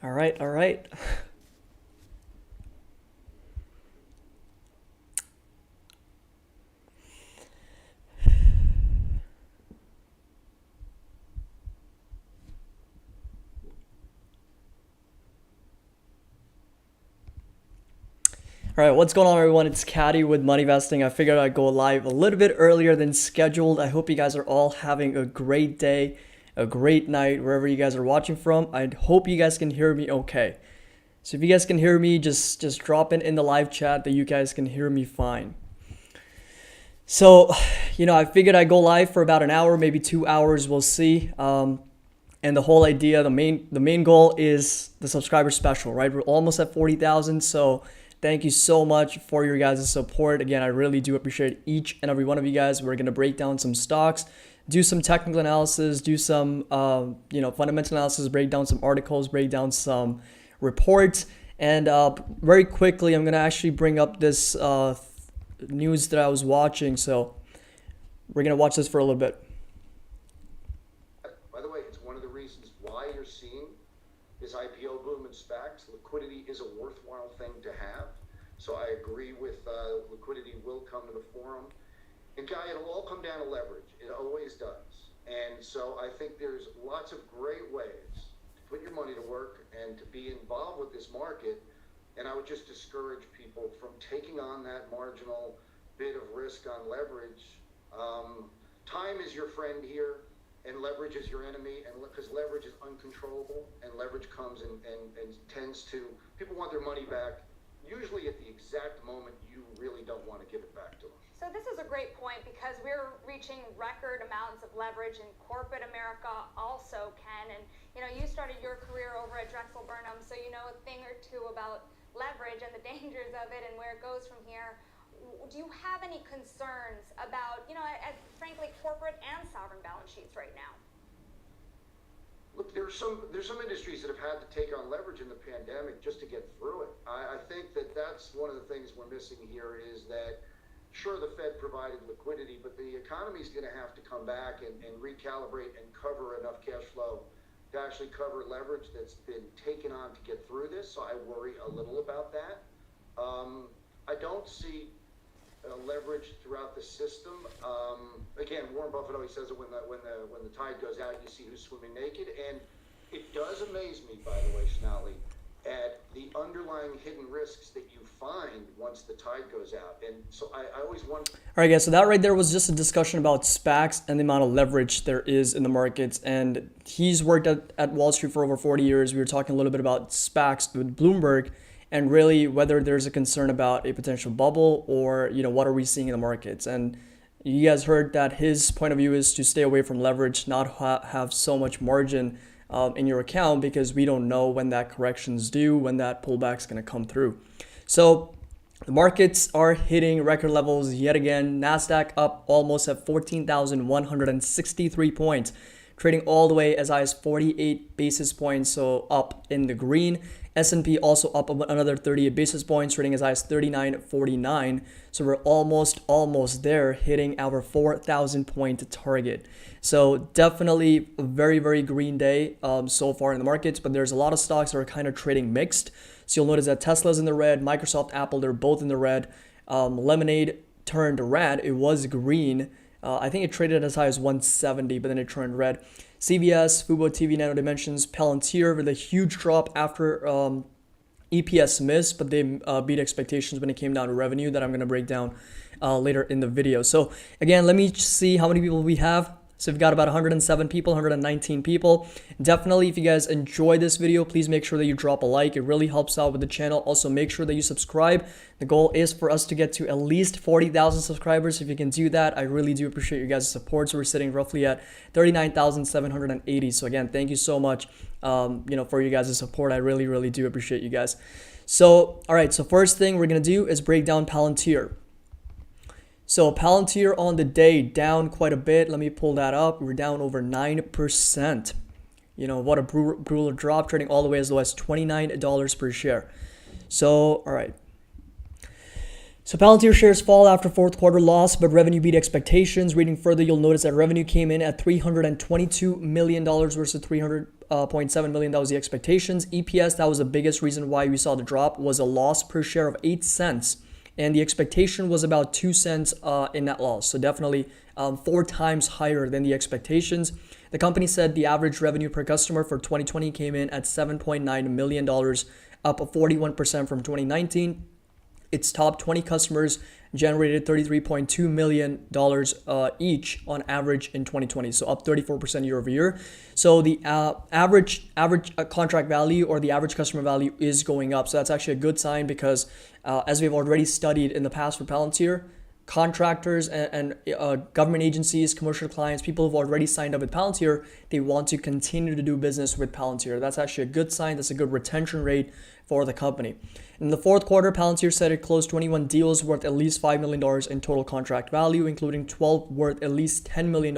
All right, all right. All right, what's going on, everyone? It's Caddy with Money Vesting. I figured I'd go live a little bit earlier than scheduled. I hope you guys are all having a great day, a great night, wherever you guys are watching from. I hope you guys can hear me okay. So if you guys can hear me, just drop in the live chat that you guys can hear me fine. So, I figured I'd go live for about an hour, maybe 2 hours. We'll see. And the whole idea, the main goal is the subscriber special, right? We're almost at 40,000, so thank you so much for your guys' support. Again, I really do appreciate each and every one of you guys. We're going to break down some stocks, do some technical analysis, do some fundamental analysis, break down some articles, break down some reports. And very quickly, I'm going to actually bring up this news that I was watching. So we're going to watch this for a little bit. By the way, it's one of the reasons why you're seeing this IPO boom and SPACs. Liquidity is a worthwhile thing to have. So I agree with liquidity will come to the forum. And Guy, it'll all come down to leverage. It always does. And so I think there's lots of great ways to put your money to work and to be involved with this market. And I would just discourage people from taking on that marginal bit of risk on leverage. Time is your friend here, and leverage is your enemy, and because leverage is uncontrollable, and leverage comes and tends to, people want their money back, usually at the exact moment you really don't want to give it back to them. So this is a great point because we're reaching record amounts of leverage, and corporate America also can. And you started your career over at Drexel Burnham, so you know a thing or two about leverage and the dangers of it and where it goes from here. Do you have any concerns about, frankly, corporate and sovereign balance sheets right now? Look, there's some industries that have had to take on leverage in the pandemic just to get through it. I think that's one of the things we're missing here is that, sure, the Fed provided liquidity, but the economy is going to have to come back and recalibrate and cover enough cash flow to actually cover leverage that's been taken on to get through this. So I worry a little about that. I don't see leverage throughout the system. Again, Warren Buffett always says that when the tide goes out, you see who's swimming naked. And it does amaze me, by the way, Snally, at the underlying hidden risks that you find once the tide goes out. And so I always wonder. All right, guys, so that right there was just a discussion about SPACs and the amount of leverage there is in the markets. And he's worked at Wall Street for over 40 years. We were talking a little bit about SPACs with Bloomberg and really whether there's a concern about a potential bubble or, what are we seeing in the markets. And you guys heard that his point of view is to stay away from leverage, not have so much margin in your account because we don't know when that correction's due, when that pullback's going to come through. So the markets are hitting record levels yet again. NASDAQ up almost at 14,163 points, trading all the way as high as 48 basis points, so up in the green. S&P also up another 38 basis points, trading as high as 39.49. So we're almost there, hitting our 4,000 point target. So definitely a very, very green day so far in the markets, but there's a lot of stocks that are kind of trading mixed. So you'll notice that Tesla's in the red, Microsoft, Apple, they're both in the red. Lemonade turned red. It was green. I think it traded as high as 170, but then it turned red. CVS, Fubo TV, Nano Dimensions, Palantir with a huge drop after EPS miss, but they beat expectations when it came down to revenue that I'm going to break down later in the video. So again, let me see how many people we have. So we've got about 107 people, 119 people. Definitely, if you guys enjoy this video, please make sure that you drop a like. It really helps out with the channel. Also, make sure that you subscribe. The goal is for us to get to at least 40,000 subscribers. If you can do that, I really do appreciate your guys' support. So we're sitting roughly at 39,780. So again, thank you so much, for you guys' support. I really, really do appreciate you guys. So, all right. So first thing we're going to do is break down Palantir. So Palantir on the day down quite a bit. Let me pull that up. We're down over 9%. What a brutal drop, trading all the way as low as $29 per share. So, all right. So Palantir shares fall after fourth quarter loss, but revenue beat expectations. Reading further, you'll notice that revenue came in at $322 million versus $4.7 million. That was the expectations. EPS, that was the biggest reason why we saw the drop, was a loss per share of 8 cents. And the expectation was about 2 cents in net loss. So definitely 4 times higher than the expectations. The company said the average revenue per customer for 2020 came in at $7.9 million, up 41% from 2019. Its top 20 customers generated $33.2 million each on average in 2020, so up 34% year over year. So the average contract value, or the average customer value, is going up. So that's actually a good sign, because as we've already studied in the past for Palantir, contractors and government agencies, commercial clients, people who've already signed up with Palantir, they want to continue to do business with Palantir. That's actually a good sign. That's a good retention rate for the company. In the fourth quarter, Palantir said it closed 21 deals worth at least $5 million in total contract value, including 12 worth at least $10 million.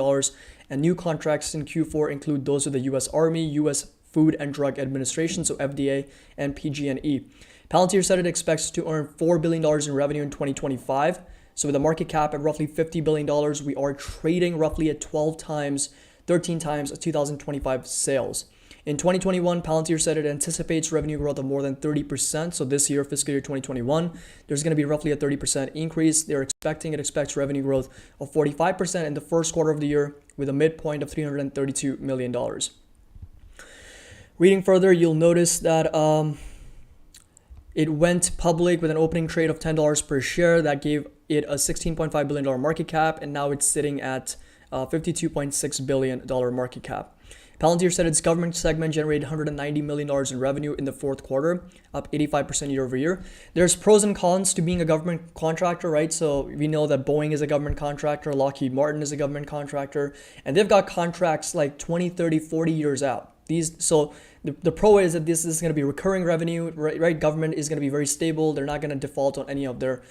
And new contracts in Q4 include those with the U.S. Army, U.S. Food and Drug Administration, so FDA, and PG&E. Palantir said it expects to earn $4 billion in revenue in 2025. So with a market cap at roughly $50 billion, we are trading roughly at 13 times 2025 sales. In 2021, Palantir said it anticipates revenue growth of more than 30%. So this year, fiscal year 2021, there's going to be roughly a 30% increase. It expects revenue growth of 45% in the first quarter of the year, with a midpoint of $332 million. Reading further, you'll notice that it went public with an opening trade of $10 per share. That gave it a $16.5 billion market cap, and now it's sitting at $52.6 billion market cap. Palantir said its government segment generated $190 million in revenue in the fourth quarter, up 85% year over year. There's pros and cons to being a government contractor, right? So we know that Boeing is a government contractor, Lockheed Martin is a government contractor, and they've got contracts like 20, 30, 40 years out. So the pro is that this is going to be recurring revenue, right? Government is going to be very stable. They're not going to default on any of their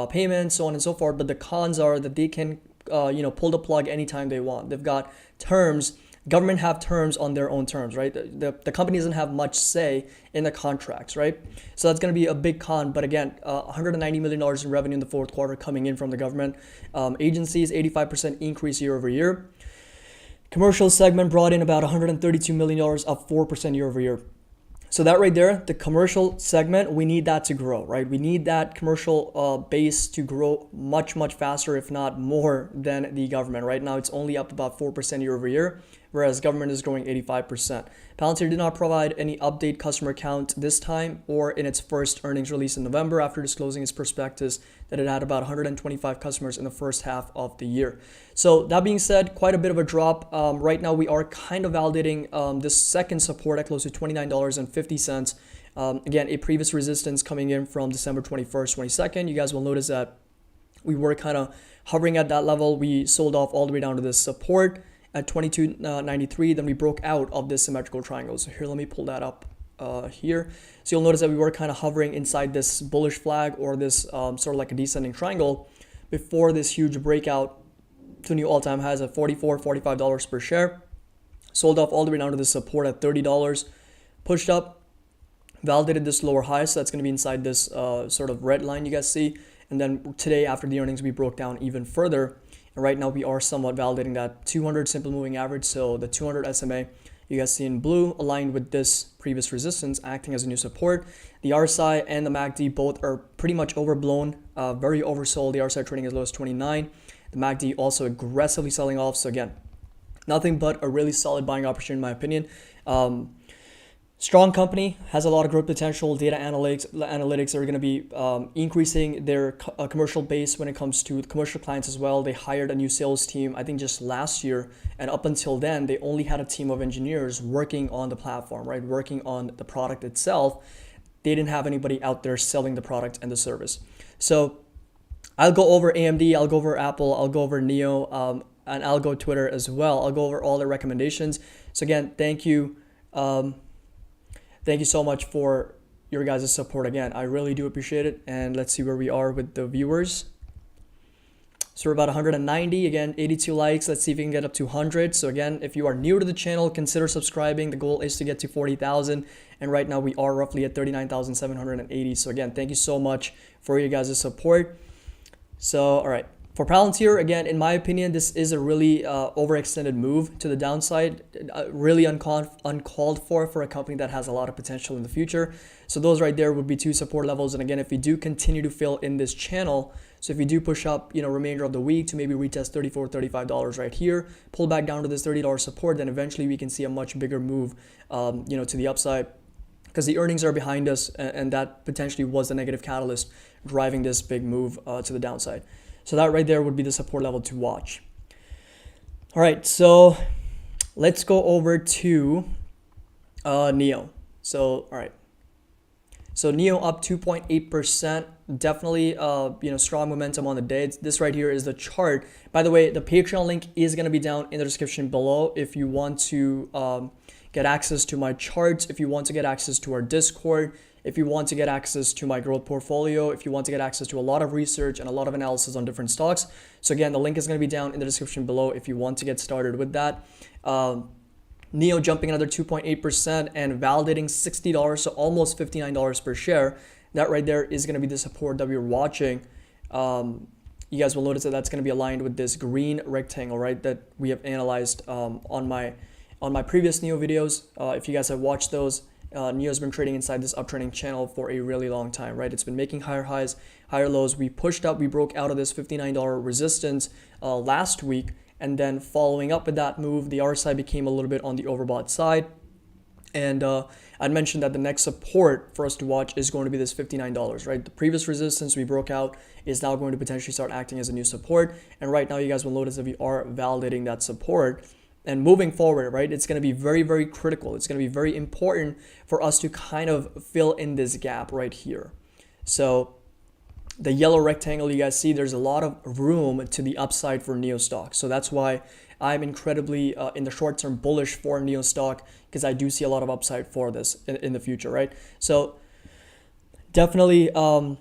payments, so on and so forth. But the cons are that they can, pull the plug anytime they want. They've got terms. Government have terms on their own terms, right? The company doesn't have much say in the contracts, right? So that's going to be a big con. But again, $190 million in revenue in the fourth quarter coming in from the government agencies, 85% increase year over year. Commercial segment brought in about $132 million, up 4% year over year. So that right there, the commercial segment, we need that to grow, right? We need that commercial base to grow much, much faster, if not more than the government. Right now, it's only up about 4% year over year, whereas government is growing 85%. Palantir did not provide any update customer count this time or in its first earnings release in November, after disclosing its prospectus that it had about 125 customers in the first half of the year. So that being said, quite a bit of a drop. Right now, we are kind of validating this second support at close to $29.50. Again, a previous resistance coming in from December 21st, 22nd. You guys will notice that we were kind of hovering at that level. We sold off all the way down to this support at $22.93. Then we broke out of this symmetrical triangle. So here, let me pull that up here. So you'll notice that we were kind of hovering inside this bullish flag, or this sort of like a descending triangle, before this huge breakout to new all-time highs at $44, $45 per share. Sold off all the way down to the support at $30. Pushed up, validated this lower high. So that's going to be inside this sort of red line you guys see. And then today, after the earnings, we broke down even further. And right now, we are somewhat validating that 200 simple moving average. So the 200 SMA, you guys see in blue, aligned with this previous resistance, acting as a new support. The RSI and the MACD both are pretty much overblown, very oversold. The RSI trading as low as 29. The MACD also aggressively selling off. So again, nothing but a really solid buying opportunity in my opinion. Strong company, has a lot of growth potential. Data analytics are going to be increasing their commercial base when it comes to commercial clients as well. They hired a new sales team, I think just last year. And up until then, they only had a team of engineers working on the platform, right? Working on the product itself. They didn't have anybody out there selling the product and the service. So I'll go over AMD, I'll go over Apple, I'll go over NIO, and I'll go Twitter as well. I'll go over all the recommendations. So again, thank you. Thank you so much for your guys' support again. I really do appreciate it. And let's see where we are with the viewers. So we're about 190, again, 82 likes. Let's see if we can get up to 100. So again, if you are new to the channel, consider subscribing. The goal is to get to 40,000. And right now we are roughly at 39,780. So again, thank you so much for your guys' support. So, all right. For Palantir, again, in my opinion, this is a really overextended move to the downside, really uncalled for a company that has a lot of potential in the future. So those right there would be two support levels. And again, if we do continue to fill in this channel, so if we do push up, remainder of the week to maybe retest $34, $35 right here, pull back down to this $30 support, then eventually we can see a much bigger move, to the upside, because the earnings are behind us, and that potentially was the negative catalyst driving this big move to the downside. So that right there would be the support level to watch. All right, so let's go over to NIO. So, all right. So NIO up 2.8%, definitely strong momentum on the day. This right here is the chart. By the way, the Patreon link is going to be down in the description below if you want to get access to my charts, if you want to get access to our Discord, if you want to get access to my growth portfolio, if you want to get access to a lot of research and a lot of analysis on different stocks. So again, the link is going to be down in the description below if you want to get started with that. NIO jumping another 2.8% and validating $60, so almost $59 per share. That right there is going to be the support that we're watching. You guys will notice that that's going to be aligned with this green rectangle, right, that we have analyzed on my previous NIO videos. If you guys have watched those, NIO has been trading inside this uptrending channel for a really long time, right? It's been making higher highs, higher lows. We pushed up, we broke out of this $59 resistance last week, and then following up with that move, the RSI became a little bit on the overbought side. And I'd mentioned that the next support for us to watch is going to be this $59, right? The previous resistance we broke out is now going to potentially start acting as a new support. And right now, you guys will notice that we are validating that support. And moving forward, right, it's going to be very, very critical. It's going to be very important for us to kind of fill in this gap right here. So the yellow rectangle you guys see, there's a lot of room to the upside for NIO stock. So that's why I'm incredibly in the short term bullish for NIO stock, because I do see a lot of upside for this in the future, right? So definitely, worth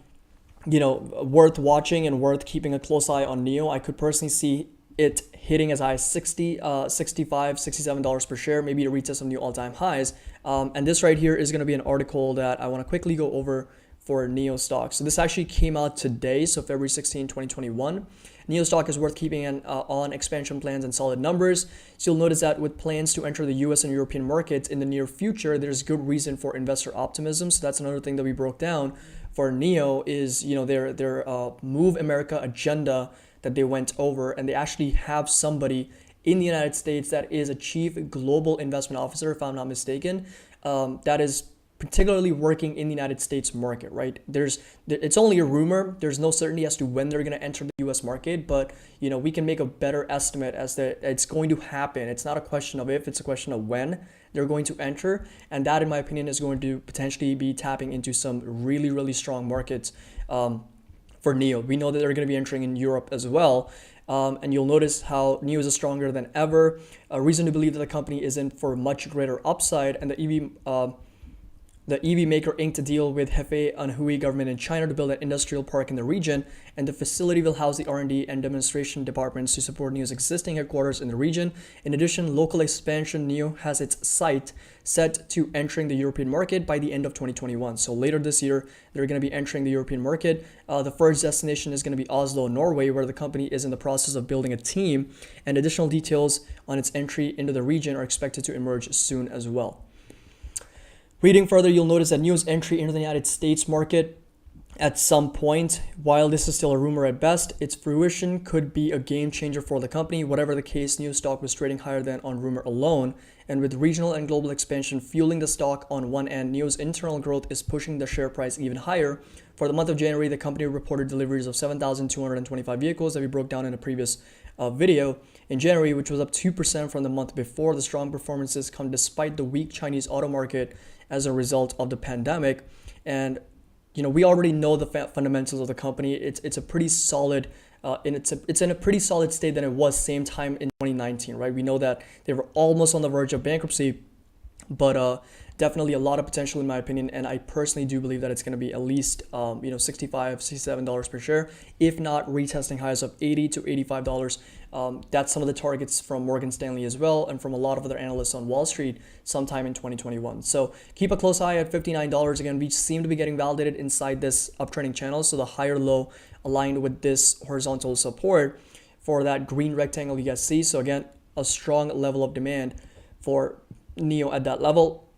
watching and worth keeping a close eye on NIO. I could personally see it hitting as high as $60, $65, $67 per share, maybe to retest some new all-time highs. And this right here is going to be an article that I want to quickly go over for NIO stock. So this actually came out today, so February 16, 2021. NIO stock is worth keeping an on expansion plans and solid numbers. So you'll notice that with plans to enter the US and European markets in the near future, there's good reason for investor optimism. So that's another thing that we broke down for NIO is, their Move America agenda that they went over, and they actually have somebody in the United States that is a chief global investment officer, if I'm not mistaken, that is particularly working in the United States market, right? It's only a rumor. There's no certainty as to when they're going to enter the US market, but we can make a better estimate as that it's going to happen. It's not a question of if, it's a question of when they're going to enter. And that, in my opinion, is going to potentially be tapping into some really, really strong markets for NIO. We know that they're going to be entering in Europe as well. And you'll notice how NIO is stronger than ever. A reason to believe that the company is in for much greater upside, and the EV maker inked a deal with Hefei Anhui government in China to build an industrial park in the region, and the facility will house the R&D and demonstration departments to support NIO's existing headquarters in the region. In addition, local expansion, NIO has its sight set to entering the European market by the end of 2021. So later this year, they're going to be entering the European market. The first destination is going to be Oslo, Norway, where the company is in the process of building a team, and additional details on its entry into the region are expected to emerge soon as well. Reading further, you'll notice that NIO's entry into the United States market at some point, while this is still a rumor at best, its fruition could be a game changer for the company. Whatever the case, NIO stock was trading higher than on rumor alone, and with regional and global expansion fueling the stock on one end, NIO's internal growth is pushing the share price even higher. For the month of January, the company reported deliveries of 7,225 vehicles that we broke down in a previous video in January, which was up 2% from the month before. The strong performances come despite the weak Chinese auto market as a result of the pandemic. And we already know the fundamentals of the company. It's a pretty solid it's in a pretty solid state than it was same time in 2019, right? We know that they were almost on the verge of bankruptcy, But definitely a lot of potential in my opinion, and I personally do believe that it's going to be at least $65-$67 per share, if not retesting highs of $80 to $85. That's some of the targets from Morgan Stanley as well, and from a lot of other analysts on Wall Street sometime in 2021. So keep a close eye at $59. Again, we seem to be getting validated inside this uptrending channel, so the higher low aligned with this horizontal support for that green rectangle you guys see. So again, a strong level of demand for NIO at that level,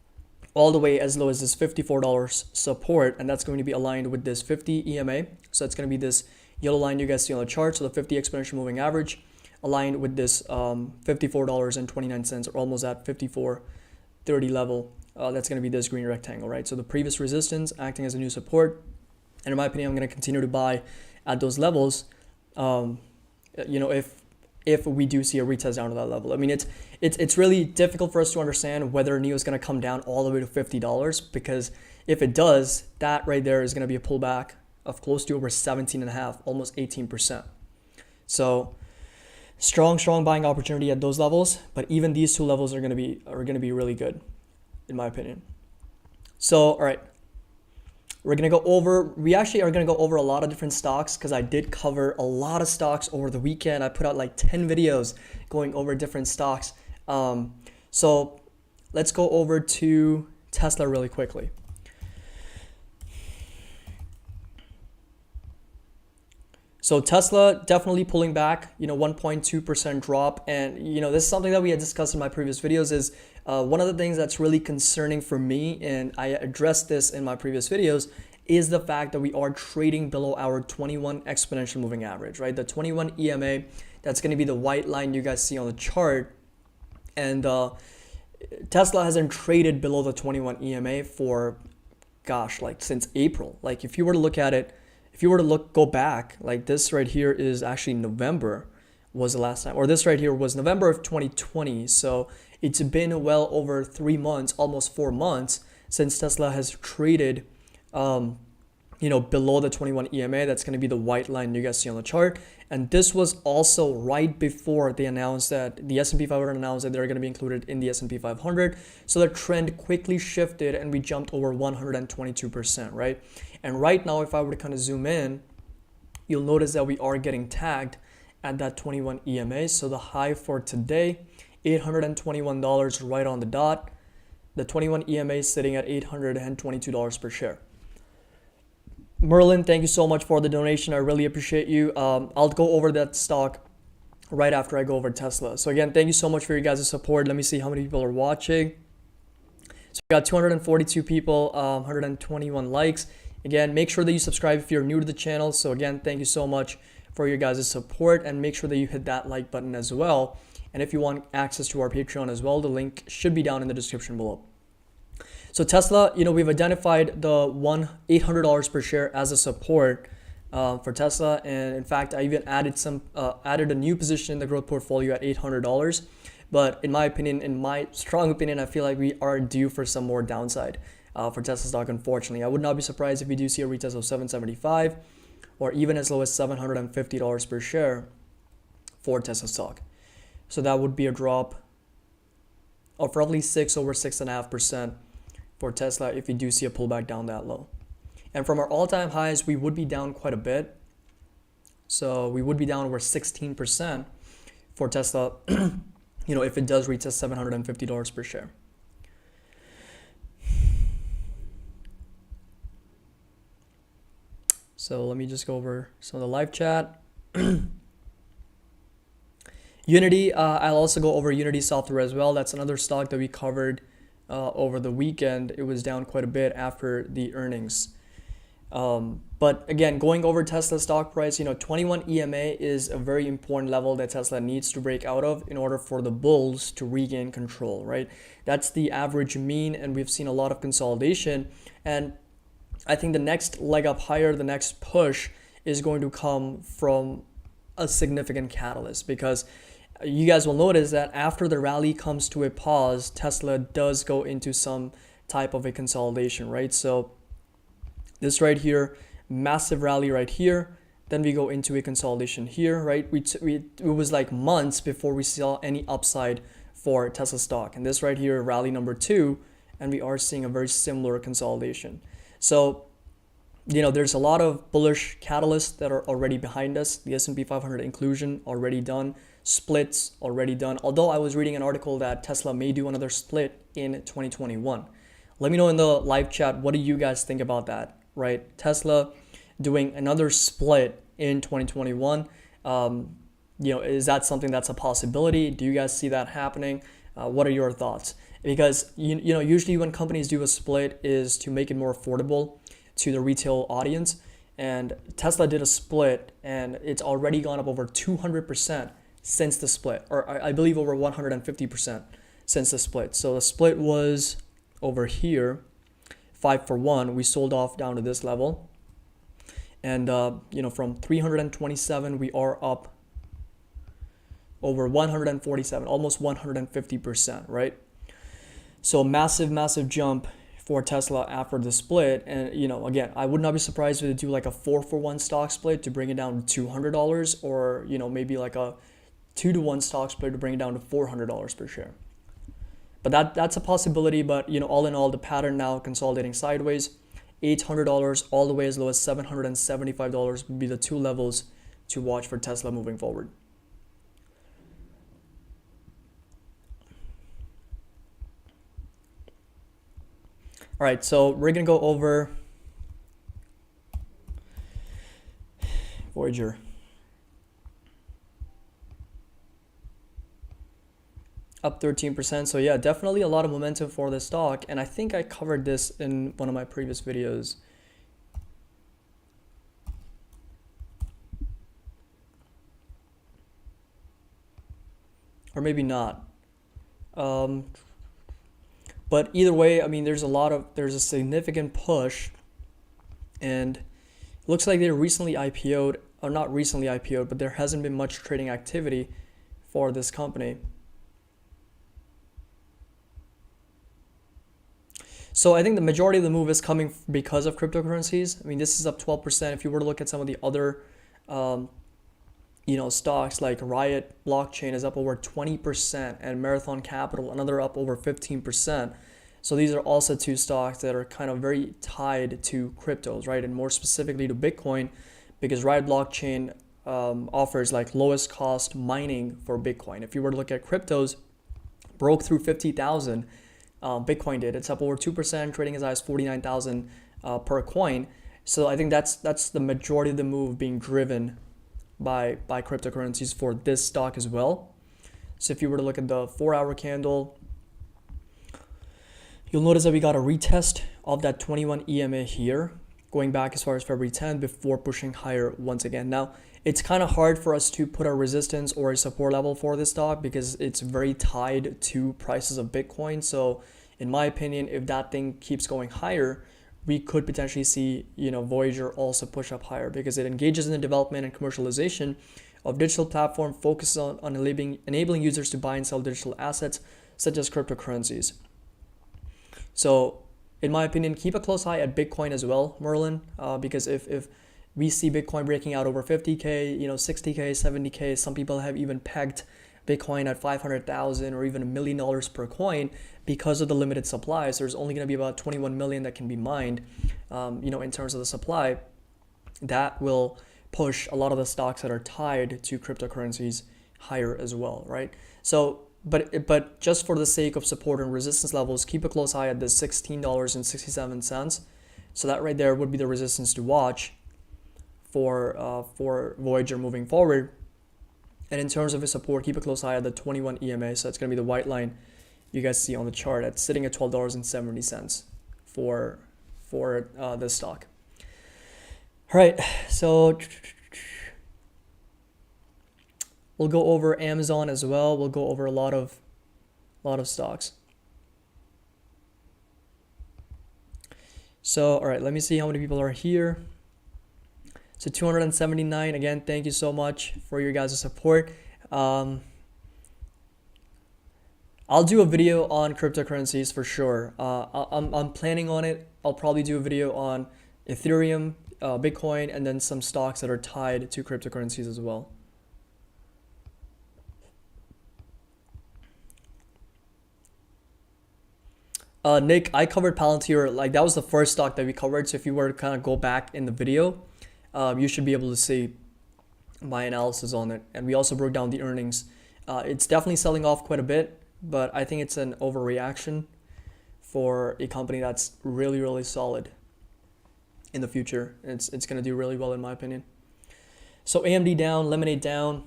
all the way as low as this $54 support, and that's going to be aligned with this 50 EMA. So it's going to be this yellow line you guys see on the chart, so the 50 exponential moving average aligned with this $54.29, or almost at 54.30 level. That's going to be this green rectangle, right? So the previous resistance acting as a new support, and in my opinion, I'm going to continue to buy at those levels. If we do see a retest down to that level. I mean, it's really difficult for us to understand whether NIO is going to come down all the way to $50, because if it does, that right there is going to be a pullback of close to over 17.5, almost 18%. So strong buying opportunity at those levels, but even these two levels are going to be really good, in my opinion. So all right, we actually are going to go over a lot of different stocks, because I did cover a lot of stocks over the weekend. I put out like 10 videos going over different stocks. So let's go over to Tesla really quickly. So Tesla definitely pulling back, 1.2% drop. And, this is something that we had discussed in my previous videos, is one of the things that's really concerning for me, and I addressed this in my previous videos, is the fact that we are trading below our 21 exponential moving average, right? The 21 EMA, that's going to be the white line you guys see on the chart. And Tesla hasn't traded below the 21 EMA for, since April. Like if you were to look at it, go back, like this right here is actually November was the last time, or this right here was November of 2020. So it's been well over 3 months, almost 4 months, since Tesla has traded, below the 21 EMA. That's going to be the white line you guys see on the chart. And this was also right before they announced that the S&P 500 announced that they're going to be included in the S&P 500. So the trend quickly shifted and we jumped over 122%, right? And right now, if I were to kind of zoom in, you'll notice that we are getting tagged at that 21 EMA. So the high for today, $821 right on the dot. The 21 EMA is sitting at $822 per share. Merlin, thank you so much for the donation. I really appreciate you. I'll go over that stock right after I go over Tesla. So again, thank you so much for your guys' support. Let me see how many people are watching. So we got 242 people, 121 likes. Again, make sure that you subscribe if you're new to the channel. So again, thank you so much for your guys' support, and make sure that you hit that like button as well. And if you want access to our Patreon as well, the link should be down in the description below. So Tesla, we've identified the $800 per share as a support for Tesla, and in fact, I even added a new position in the growth portfolio at $800. But in my opinion, in my strong opinion, I feel like we are due for some more downside for Tesla stock. Unfortunately, I would not be surprised if we do see a retest of $775 or even as low as $750 per share for Tesla stock. So that would be a drop of roughly over 6.5%. for Tesla if we do see a pullback down that low. And from our all-time highs, we would be down quite a bit. So we would be down over 16% for Tesla, if it does retest $750 per share. So let me just go over some of the live chat. Unity, I'll also go over Unity Software as well. That's another stock that we covered over the weekend. It was down quite a bit after the earnings. But again, going over Tesla stock price, 21 EMA is a very important level that Tesla needs to break out of in order for the bulls to regain control, right? That's the average mean, and we've seen a lot of consolidation. And I think the next leg up higher, the next push is going to come from a significant catalyst, because you guys will notice that after the rally comes to a pause, Tesla does go into some type of a consolidation, right? So this right here, massive rally right here, then we go into a consolidation here, right? It was like months before we saw any upside for Tesla stock. And this right here, rally number 2, and we are seeing a very similar consolidation. So, there's a lot of bullish catalysts that are already behind us. The S&P 500 inclusion already done, splits already done. Although I was reading an article that Tesla may do another split in 2021. Let me know in the live chat, what do you guys think about that, right? Tesla doing another split in 2021. Is that something that's a possibility? Do you guys see that happening? What are your thoughts? Because usually when companies do a split is to make it more affordable to the retail audience, and Tesla did a split and it's already gone up over 200% since the split, or I believe over 150% since the split. So the split was over here, 5 for 1. We sold off down to this level, and from 327 we are up over 147, almost 150%, right? So massive jump for Tesla after the split. And again, I would not be surprised if they do like a 4-for-1 stock split to bring it down to $200, or maybe like a 2-to-1 stock split to bring it down to $400 per share. But that's a possibility. But all in all, the pattern now consolidating sideways. $800 all the way as low as $775 would be the 2 levels to watch for Tesla moving forward. All right, so we're gonna go over Voyager. Up 13%. So yeah, definitely a lot of momentum for this stock. And I think I covered this in one of my previous videos. Or maybe not. But either way, I mean, there's a significant push, and it looks like they recently IPO'd, or not recently IPO'd, but there hasn't been much trading activity for this company. So I think the majority of the move is coming because of cryptocurrencies. I mean, this is up 12%. If you were to look at some of the other, stocks like Riot Blockchain is up over 20%, and Marathon Capital, another up over 15%. So these are also 2 stocks that are kind of very tied to cryptos, right? And more specifically to Bitcoin, because Riot Blockchain offers like lowest cost mining for Bitcoin. If you were to look at cryptos, broke through 50,000. Bitcoin did. It's up over 2%, trading as high as 49,000 per coin. So I think that's the majority of the move being driven by cryptocurrencies for this stock as well. So if you were to look at the 4-hour candle, you'll notice that we got a retest of that 21 EMA here, going back as far as February 10th before pushing higher once again. Now, it's kind of hard for us to put a resistance or a support level for this stock because it's very tied to prices of Bitcoin. So in my opinion, if that thing keeps going higher, we could potentially see, Voyager also push up higher because it engages in the development and commercialization of digital platform, focuses on enabling users to buy and sell digital assets such as cryptocurrencies. So in my opinion, keep a close eye at Bitcoin as well, Merlin, because if we see Bitcoin breaking out over 50K, 60K, 70K, some people have even pegged Bitcoin at 500,000 or even $1 million per coin because of the limited supply. So there's only going to be about 21 million that can be mined, in terms of the supply. That will push a lot of the stocks that are tied to cryptocurrencies higher as well, right? So, but just for the sake of support and resistance levels, keep a close eye at the $16.67. So that right there would be the resistance to watch for Voyager moving forward. And in terms of its support, keep a close eye at the 21 EMA. So it's going to be the white line you guys see on the chart. It's sitting at $12.70 for this stock. All right, so we'll go over Amazon as well. We'll go over a lot of stocks. So, all right, let me see how many people are here. So 279, again, thank you so much for your guys' support. I'll do a video on cryptocurrencies for sure. I'm planning on it. I'll probably do a video on Ethereum, Bitcoin, and then some stocks that are tied to cryptocurrencies as well. Nick, I covered Palantir. Like that was the first stock that we covered. So if you were to kind of go back in the video, you should be able to see my analysis on it. And we also broke down the earnings. It's definitely selling off quite a bit, but I think it's an overreaction for a company that's really, really solid in the future. It's going to do really well in my opinion. So AMD down, Lemonade down,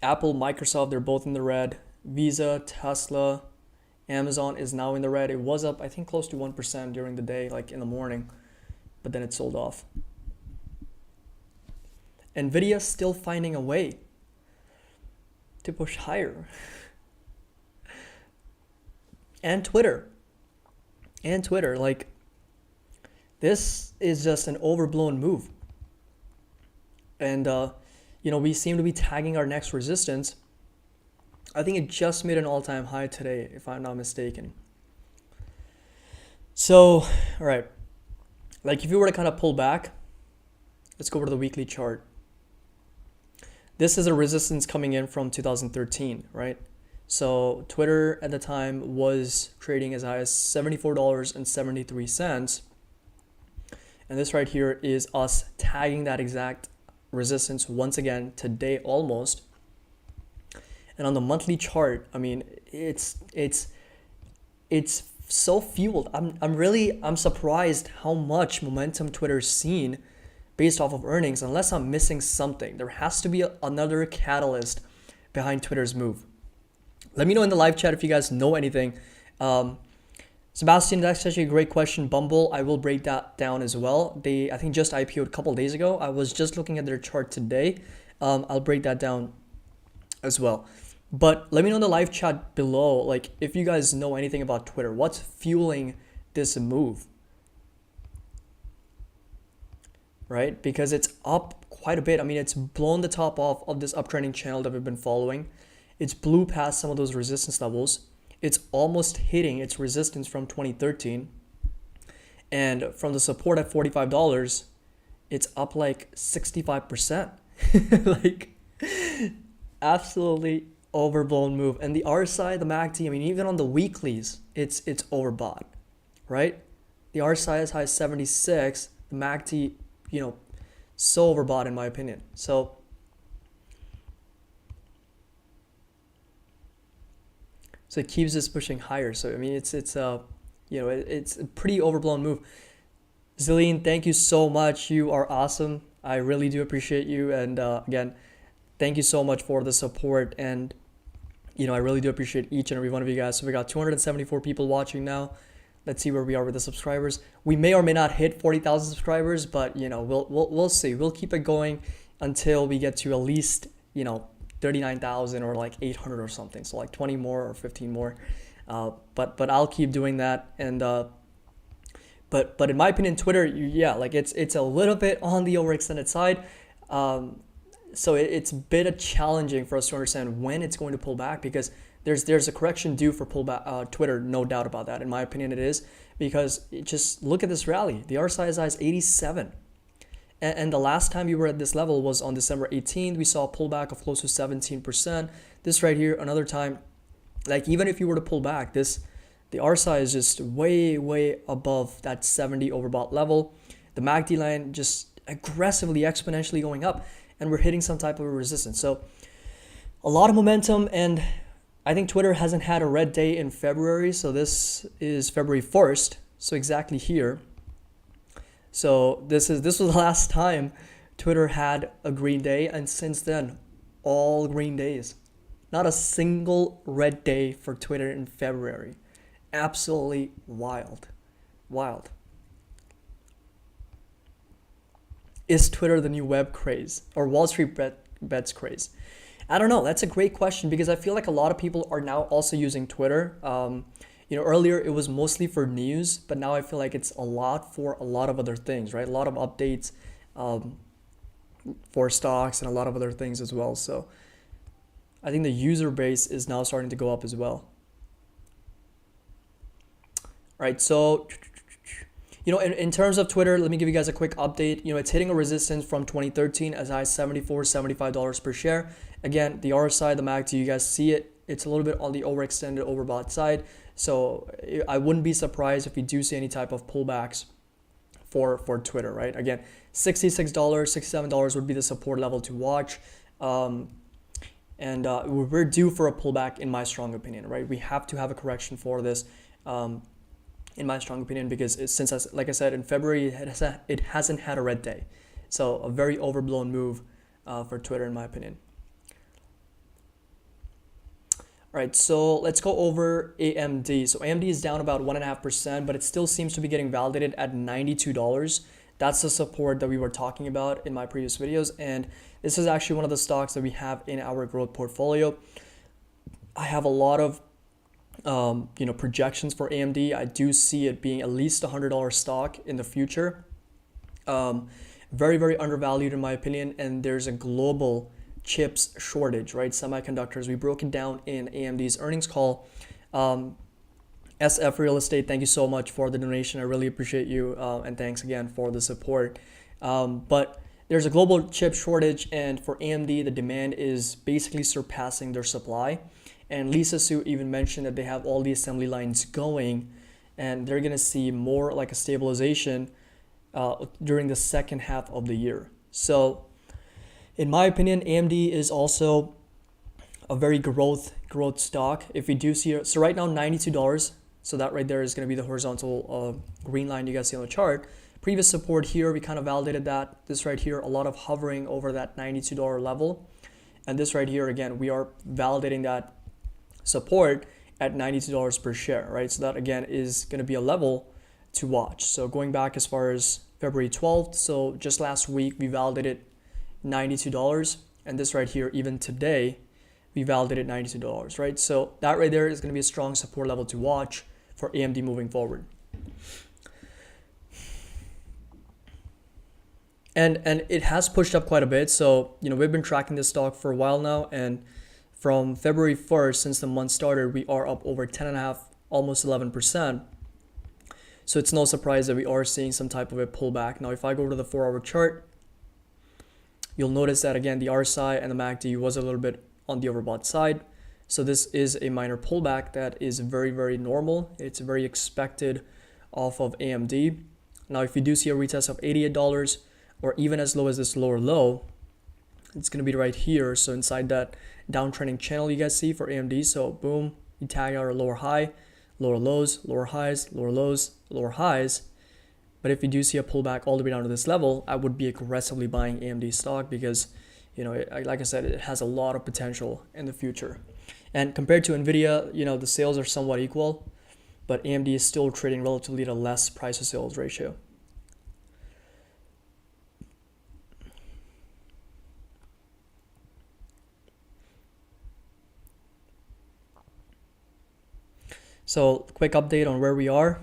Apple, Microsoft, they're both in the red. Visa, Tesla, Amazon is now in the red. It was up, I think, close to 1% during the day, like in the morning, but then it sold off. Nvidia still finding a way to push higher. And Twitter, like this is just an overblown move. And, we seem to be tagging our next resistance. I think it just made an all-time high today, if I'm not mistaken. So, all right. Like if you were to kind of pull back, let's go over to the weekly chart. This is a resistance coming in from 2013, right? So Twitter at the time was trading as high as $74.73. And this right here is us tagging that exact resistance once again today almost. And on the monthly chart, I mean, it's so fueled. I'm surprised how much momentum Twitter's seen based off of earnings, unless I'm missing something. There has to be another catalyst behind Twitter's move. Let me know in the live chat if you guys know anything. Sebastian, that's actually a great question. Bumble, I will break that down as well. They, I think, just IPO'd a couple of days ago. I was just looking at their chart today. I'll break that down as well. But let me know in the live chat below, like if you guys know anything about Twitter, what's fueling this move, right? Because it's up quite a bit. I mean, it's blown the top off of this uptrending channel that we've been following. It's blew past some of those resistance levels. It's almost hitting its resistance from 2013. And from the support at $45, it's up like 65%. Like absolutely overblown move. And the RSI, the MACD, I mean, even on the weeklies, it's overbought, right? The RSI is high as 76. The MACD, so overbought in my opinion. So it keeps us pushing higher. So I mean, it's a pretty overblown move. Zillion, thank you so much. You are awesome. I really do appreciate you. And again, thank you so much for the support. And I really do appreciate each and every one of you guys. So we got 274 people watching now. Let's see where we are with the subscribers. We may or may not hit 40,000 subscribers, but we'll see. We'll keep it going until we get to at least 39,000 or like 800 or something. So like 20 more or 15 more. But I'll keep doing that. And but in my opinion, Twitter, it's a little bit on the overextended side. So it's a bit challenging for us to understand when it's going to pull back, because there's a correction due for pullback. Twitter, no doubt about that. In my opinion, it is, because just look at this rally. The RSI is 87. And the last time we were at this level was on December 18th. We saw a pullback of close to 17%. This right here, another time, like even if you were to pull back, the RSI is just way, way above that 70 overbought level. The MACD line just aggressively, exponentially going up, and we're hitting some type of a resistance. So a lot of momentum, and I think Twitter hasn't had a red day in February. So this is February 1st. So exactly here. So this was the last time Twitter had a green day, and since then, all green days. Not a single red day for Twitter in February. Absolutely wild. Wild. Is Twitter the new web craze or Wall Street bets craze? I don't know. That's a great question, because I feel like a lot of people are now also using Twitter. Earlier it was mostly for news, but now I feel like it's a lot for a lot of other things, right? A lot of updates for stocks and a lot of other things as well. So I think the user base is now starting to go up as well. All right, so in terms of Twitter, let me give you guys a quick update. It's hitting a resistance from 2013 as high as $74, $75 per share. Again, the RSI, the MACD, you guys see it it's a little bit on the overextended, overbought side. So I wouldn't be surprised if we do see any type of pullbacks for Twitter, right? Again, $66, $67 would be the support level to watch. And we're due for a pullback, in my strong opinion, right? We have to have a correction for this, in my strong opinion, because like I said, in February, it hasn't had a red day. So a very overblown move for Twitter, in my opinion. All right, so let's go over AMD. So AMD is down about 1.5%, but it still seems to be getting validated at $92. That's the support that we were talking about in my previous videos. And this is actually one of the stocks that we have in our growth portfolio. I have a lot of projections for AMD. I do see it being at least $100 stock in the future. Very, very undervalued in my opinion. And there's a global chips shortage, right? Semiconductors. We broke it down in AMD's earnings call. SF Real Estate, thank you so much for the donation. I really appreciate you, and thanks again for the support. But there's a global chip shortage, and for AMD, the demand is basically surpassing their supply. And Lisa Su even mentioned that they have all the assembly lines going, and they're going to see more like a stabilization during the second half of the year. So in my opinion, AMD is also a very growth stock. If we do see, so right now $92, so that right there is going to be the horizontal green line you guys see on the chart. Previous support here, we kind of validated that. This right here, a lot of hovering over that $92 level. And this right here, again, we are validating that support at $92 per share, right? So that again is going to be a level to watch. So going back as far as February 12th, so just last week we validated $92, and this right here, even today, we validated $92, right? So that right there is going to be a strong support level to watch for AMD moving forward. And it has pushed up quite a bit. So, we've been tracking this stock for a while now, and from February 1st, since the month started, we are up over 10.5, almost 11%. So it's no surprise that we are seeing some type of a pullback. Now, if I go to the 4-hour chart, you'll notice that again, the RSI and the MACD was a little bit on the overbought side. So this is a minor pullback that is very, very normal. It's very expected off of AMD. Now, if you do see a retest of $88 or even as low as this lower low, it's going to be right here. So inside that downtrending channel you guys see for AMD. So boom, you tag our lower high, lower lows, lower highs, lower lows, lower highs. But if you do see a pullback all the way down to this level, I would be aggressively buying AMD stock because, like I said, it has a lot of potential in the future. And compared to Nvidia, the sales are somewhat equal, but AMD is still trading relatively at a less price to sales ratio. So quick update on where we are.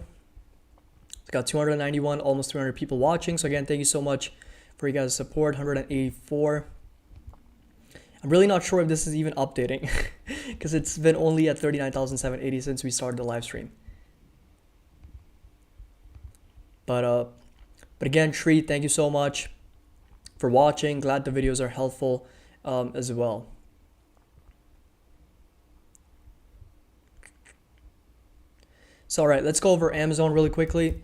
Got 291, almost 300 people watching. So again, thank you so much for you guys' support. 184. I'm really not sure if this is even updating because it's been only at 39,780 since we started the live stream. But again, Tree, thank you so much for watching. Glad the videos are helpful as well. So all right, let's go over Amazon really quickly.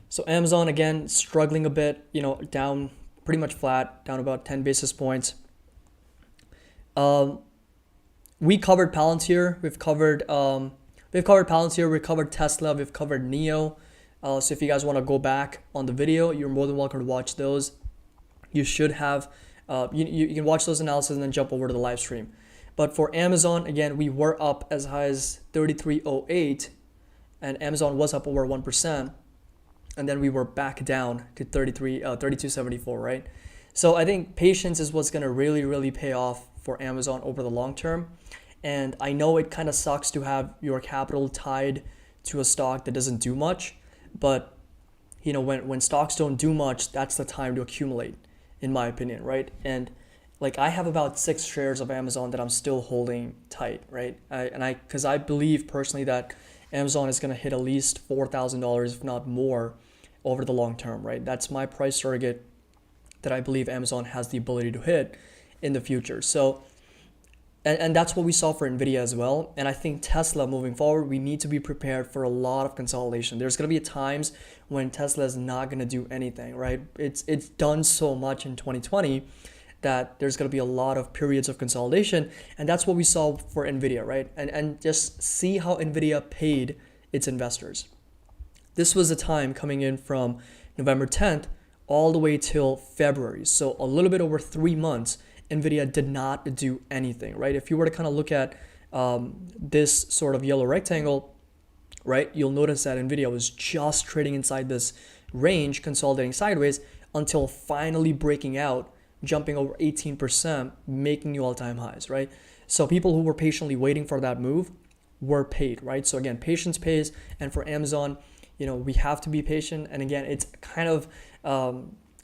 So Amazon, again, struggling a bit, down pretty much flat, down about 10 basis points. We covered Palantir. We've covered Palantir. We covered Tesla. We've covered NIO. So if you guys want to go back on the video, you're more than welcome to watch those. You should have, you can watch those analyses and then jump over to the live stream. But for Amazon, again, we were up as high as 33.08, and Amazon was up over 1%. And then we were back down to 32.74, right? So I think patience is what's going to really, really pay off for Amazon over the long term. And I know it kind of sucks to have your capital tied to a stock that doesn't do much. But, when stocks don't do much, that's the time to accumulate, in my opinion, right? And like I have about 6 shares of Amazon that I'm still holding tight, right? Because I believe personally that Amazon is going to hit at least $4,000, if not more, over the long term, right? That's my price target that I believe Amazon has the ability to hit in the future. So And that's what we saw for Nvidia as well. And I think Tesla moving forward, we need to be prepared for a lot of consolidation. There's going to be times when Tesla is not going to do anything, right? It's done so much in 2020 that there's going to be a lot of periods of consolidation. And that's what we saw for Nvidia, right? And just see how Nvidia paid its investors. This was a time coming in from November 10th all the way till February. So a little bit over 3 months, Nvidia did not do anything, right? If you were to kind of look at this sort of yellow rectangle, right, you'll notice that Nvidia was just trading inside this range, consolidating sideways until finally breaking out, jumping over 18%, making new all-time highs, right? So people who were patiently waiting for that move were paid, right? So again, patience pays. And for Amazon, we have to be patient. And again, it's kind of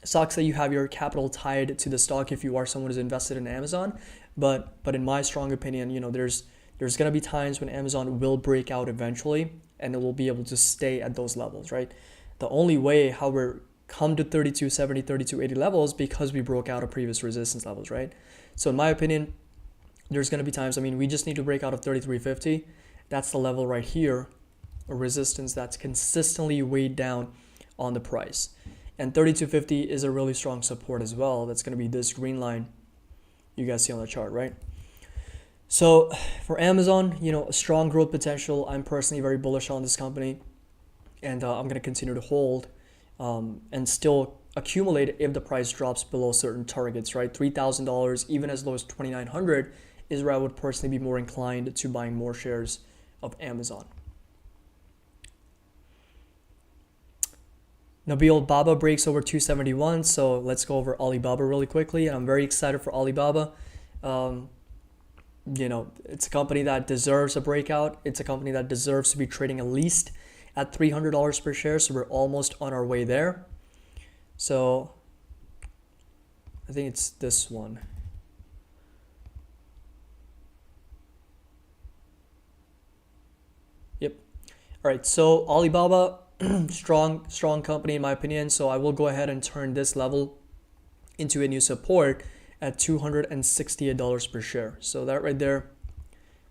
sucks that you have your capital tied to the stock if you are someone who's invested in Amazon. But in my strong opinion, there's going to be times when Amazon will break out eventually and it will be able to stay at those levels, right? The only way how we're come to 3270, 3280 levels because we broke out of previous resistance levels, right? So in my opinion, there's going to be times, we just need to break out of 3350. That's the level right here, a resistance that's consistently weighed down on the price. And 3250 is a really strong support as well. That's going to be this green line you guys see on the chart, right? So for Amazon, a strong growth potential. I'm personally very bullish on this company, and I'm going to continue to hold and still accumulate if the price drops below certain targets, right? $3,000, even as low as $2,900 is where I would personally be more inclined to buying more shares of Amazon. Nabil Baba breaks over 271, so let's go over Alibaba really quickly. And I'm very excited for Alibaba. It's a company that deserves a breakout. It's a company that deserves to be trading at least at $300 per share. So we're almost on our way there. So I think it's this one. Yep. All right. So Alibaba, strong company in my opinion. So I will go ahead and turn this level into a new support at $268 per share. So that right there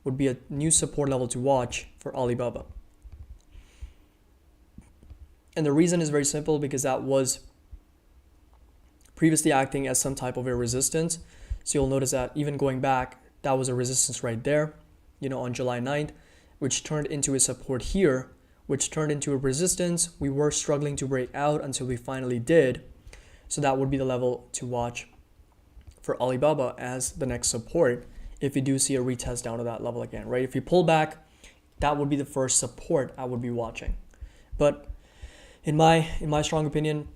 would be a new support level to watch for Alibaba. And the reason is very simple, because that was previously acting as some type of a resistance. So you'll notice that even going back, that was a resistance right there, on July 9th, which turned into a support here, which turned into a resistance. We were struggling to break out until we finally did. So that would be the level to watch for Alibaba as the next support if you do see a retest down to that level again, right? If you pull back, that would be the first support I would be watching. But in my strong opinion,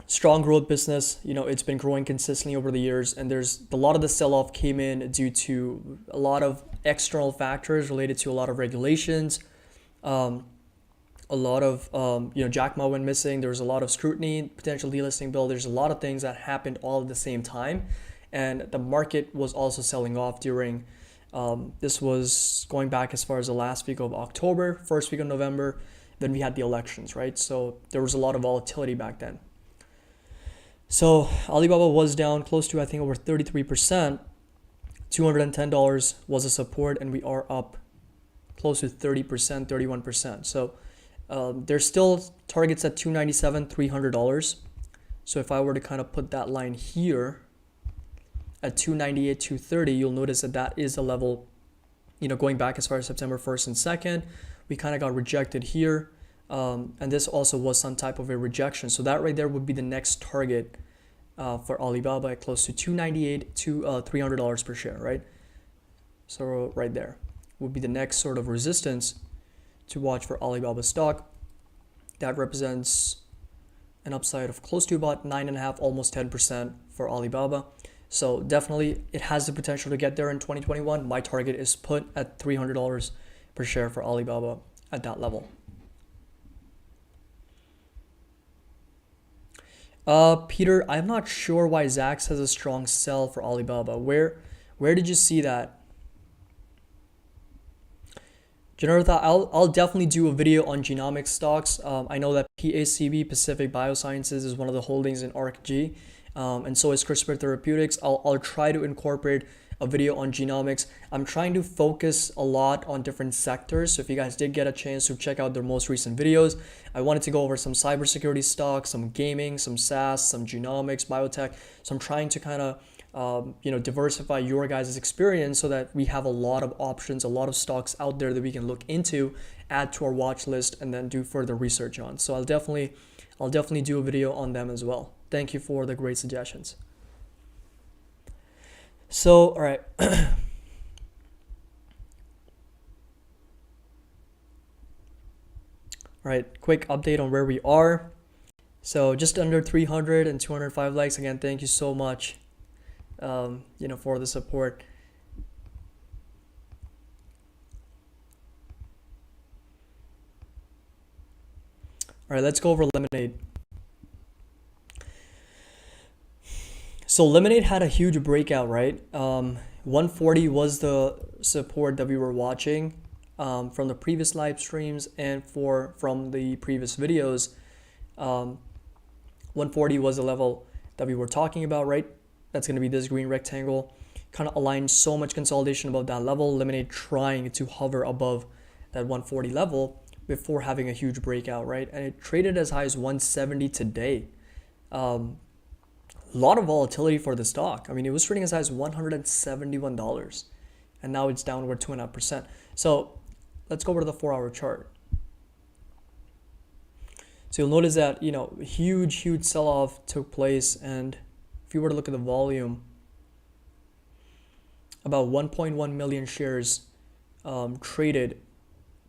strong growth business, it's been growing consistently over the years, and there's a lot of the sell-off came in due to a lot of external factors related to a lot of regulations, a lot of Jack Ma went missing. There was a lot of scrutiny, potential delisting bill. There's a lot of things that happened all at the same time, and the market was also selling off during this was going back as far as the last week of October, first week of November. Then we had the elections, right? So there was a lot of volatility back then. So Alibaba was down close to, I think, over 33%. $210 was a support, and we are up close to 30%, 31%. So there's still targets at $297, $300. So if I were to kind of put that line here at $298, $230, you'll notice that that is a level, going back as far as September 1st and 2nd, we kind of got rejected here. And this also was some type of a rejection. So that right there would be the next target for Alibaba at close to $298 to $300 per share, right? So right there would be the next sort of resistance to watch for Alibaba stock. That represents an upside of close to about 9.5%, almost 10% for Alibaba. So definitely it has the potential to get there in 2021. My target is put at $300 per share for Alibaba at that level. Peter, I'm not sure why Zax has a strong sell for Alibaba. Where did you see that? Janartha, I'll definitely do a video on genomic stocks. I know that PACB, Pacific Biosciences, is one of the holdings in ARCG, and so is CRISPR Therapeutics. I'll try to incorporate a video on genomics. I'm trying to focus a lot on different sectors. So if you guys did get a chance to check out their most recent videos, I wanted to go over some cybersecurity stocks, some gaming, some SaaS, some genomics, biotech. So I'm trying to kind of diversify your guys' experience so that we have a lot of options, a lot of stocks out there that we can look into, add to our watch list, and then do further research on. So I'll definitely do a video on them as well. Thank you for the great suggestions. So, all right. All right, quick update on where we are. So just under 300 and 205 likes. Again, thank you so much, for the support. All right, let's go over Lemonade. So Lemonade had a huge breakout, right? 140 was the support that we were watching from the previous live streams and from the previous videos. 140 was the level that we were talking about, right? That's going to be this green rectangle. Kind of aligned so much consolidation above that level. Lemonade trying to hover above that 140 level before having a huge breakout, right? And it traded as high as 170 today. A lot of volatility for the stock. I mean, it was trading as high as $171, and now it's downward 2.5%. So let's go over to the 4-hour chart. So you'll notice that, huge sell-off took place, and if you were to look at the volume, about 1.1 million shares traded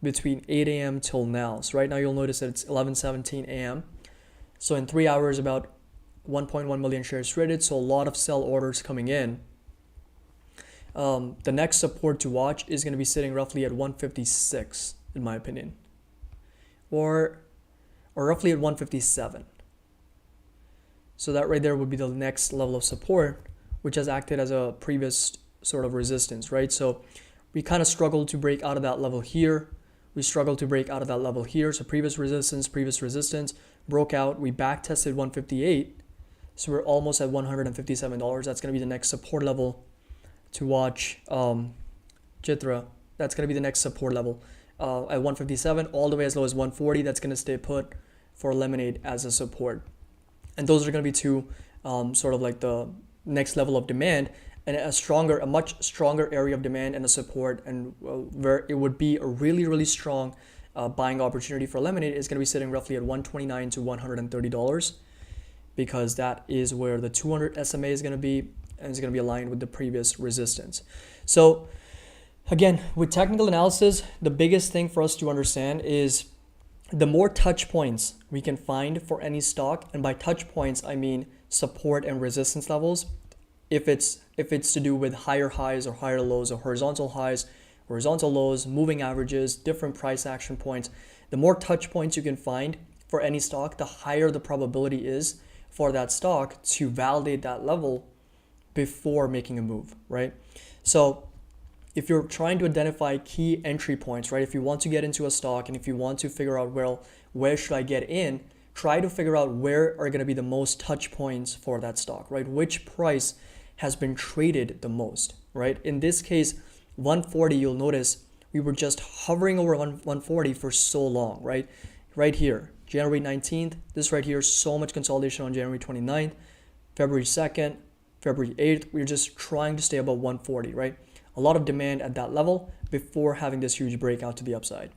between 8 a.m. till now. So right now you'll notice that it's 11:17 a.m. So in 3 hours, about 1.1 million shares traded. So a lot of sell orders coming in. The next support to watch is going to be sitting roughly at 156, in my opinion, or roughly at 157. So that right there would be the next level of support, which has acted as a previous sort of resistance, right? So we kind of struggled to break out of that level here. We struggled to break out of that level here. So previous resistance, broke out. We back tested 158. So we're almost at $157. That's going to be the next support level to watch. Chitra, that's going to be the next support level at 157, all the way as low as 140. That's going to stay put for Lemonade as a support. And those are going to be two sort of like the next level of demand, and a much stronger area of demand and a support, and where it would be a really strong buying opportunity for Lemonade is going to be sitting roughly at $129 to $130, because that is where the 200 SMA is going to be, and it's going to be aligned with the previous resistance. So again, with technical analysis, the biggest thing for us to understand is the more touch points we can find for any stock, and by touch points I mean support and resistance levels. If it's to do with higher highs or higher lows, or horizontal highs, horizontal lows, moving averages, different price action points, the more touch points you can find for any stock, the higher the probability is for that stock to validate that level before making a move, right? So if you're trying to identify key entry points, right? If you want to get into a stock and if you want to figure out, well, where should I get in? Try to figure out where are going to be the most touch points for that stock, right? Which price has been traded the most, right? In this case, 140, you'll notice we were just hovering over 140 for so long, right? Right here, January 19th, this right here, so much consolidation on January 29th, February 2nd, February 8th, we're just trying to stay above 140, right? A lot of demand at that level before having this huge breakout to the upside.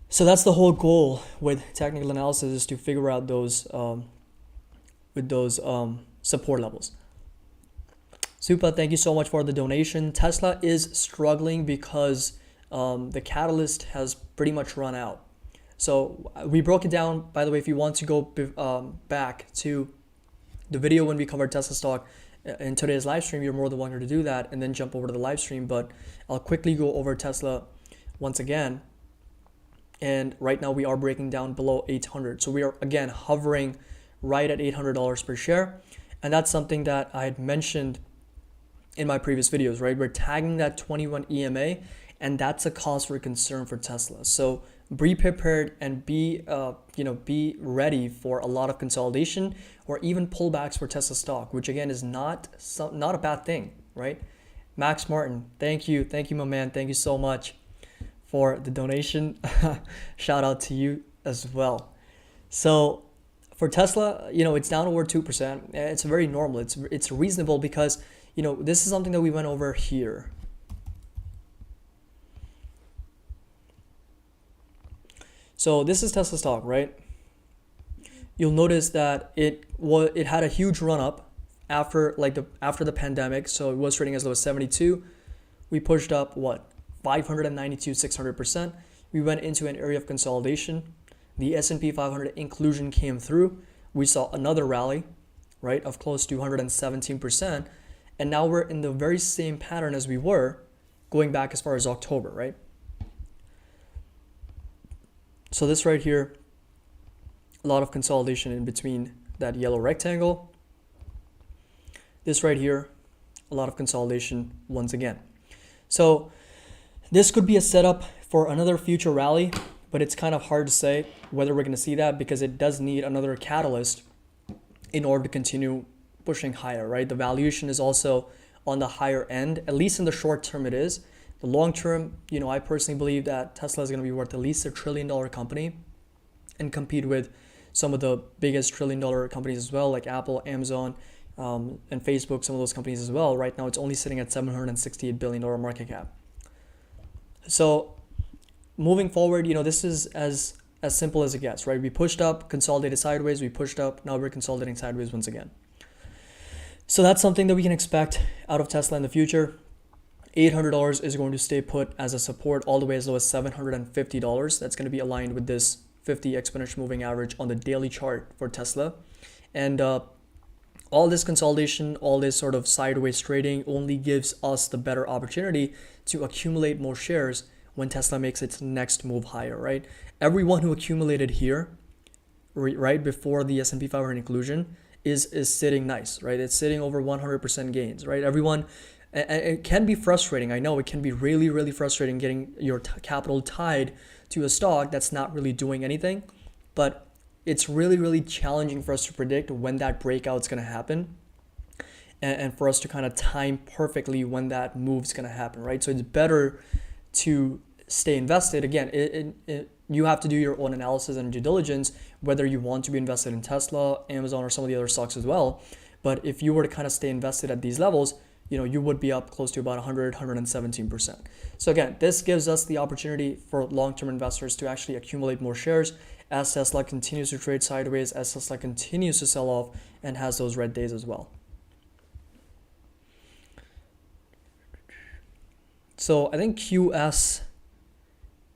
So that's the whole goal with technical analysis, is to figure out those support levels. Supa, thank you so much for the donation. Tesla is struggling because the catalyst has pretty much run out. So we broke it down. By the way, if you want to go back to the video when we covered Tesla stock in today's live stream, you're more than welcome to do that and then jump over to the live stream. But I'll quickly go over Tesla once again. And right now we are breaking down below 800. So we are again hovering right at $800 per share. And that's something that I had mentioned in my previous videos, right? We're tagging that 21 EMA, and that's a cause for concern for Tesla. So be prepared and be ready for a lot of consolidation or even pullbacks for Tesla stock, which again is not a bad thing, right? Max Martin, thank you, my man. Thank you so much for the donation. Shout out to you as well. So for Tesla, it's down over 2%. It's very normal. It's reasonable because, this is something that we went over here. So this is Tesla stock, right? You'll notice that it had a huge run up after the pandemic. So it was trading as low as 72. We pushed up 592, 600%. We went into an area of consolidation. The S&P 500 inclusion came through. We saw another rally, right, of close to 117%. And now we're in the very same pattern as we were going back as far as October, right? So this right here, a lot of consolidation in between that yellow rectangle. This right here, a lot of consolidation once again. So this could be a setup for another future rally, but it's kind of hard to say whether we're going to see that because it does need another catalyst in order to continue pushing higher, right? The valuation is also on the higher end, at least in the short term it is. The long term, I personally believe that Tesla is going to be worth at least $1 trillion company and compete with some of the biggest $1 trillion companies as well, like Apple, Amazon, and Facebook, some of those companies as well. Right now, it's only sitting at $768 billion market cap. So moving forward, this is as simple as it gets, right? We pushed up, consolidated sideways, we pushed up, now we're consolidating sideways once again. So that's something that we can expect out of Tesla in the future. $800 is going to stay put as a support all the way as low as $750. That's going to be aligned with this 50 exponential moving average on the daily chart for Tesla. And all this consolidation, all this sort of sideways trading only gives us the better opportunity to accumulate more shares when Tesla makes its next move higher, right? Everyone who accumulated here, right before the S&P 500 inclusion is sitting nice, right? It's sitting over 100% gains, right? Everyone, and it can be frustrating. I know it can be really, really frustrating getting your capital tied to a stock that's not really doing anything, but it's really, really challenging for us to predict when that breakout is going to happen and for us to kind of time perfectly when that move is going to happen, right? So it's better to stay invested. Again, you have to do your own analysis and due diligence, whether you want to be invested in Tesla, Amazon, or some of the other stocks as well. But if you were to kind of stay invested at these levels, you would be up close to about 117%. So again, this gives us the opportunity for long-term investors to actually accumulate more shares as Tesla continues to trade sideways, as Tesla continues to sell off and has those red days as well. So I think QS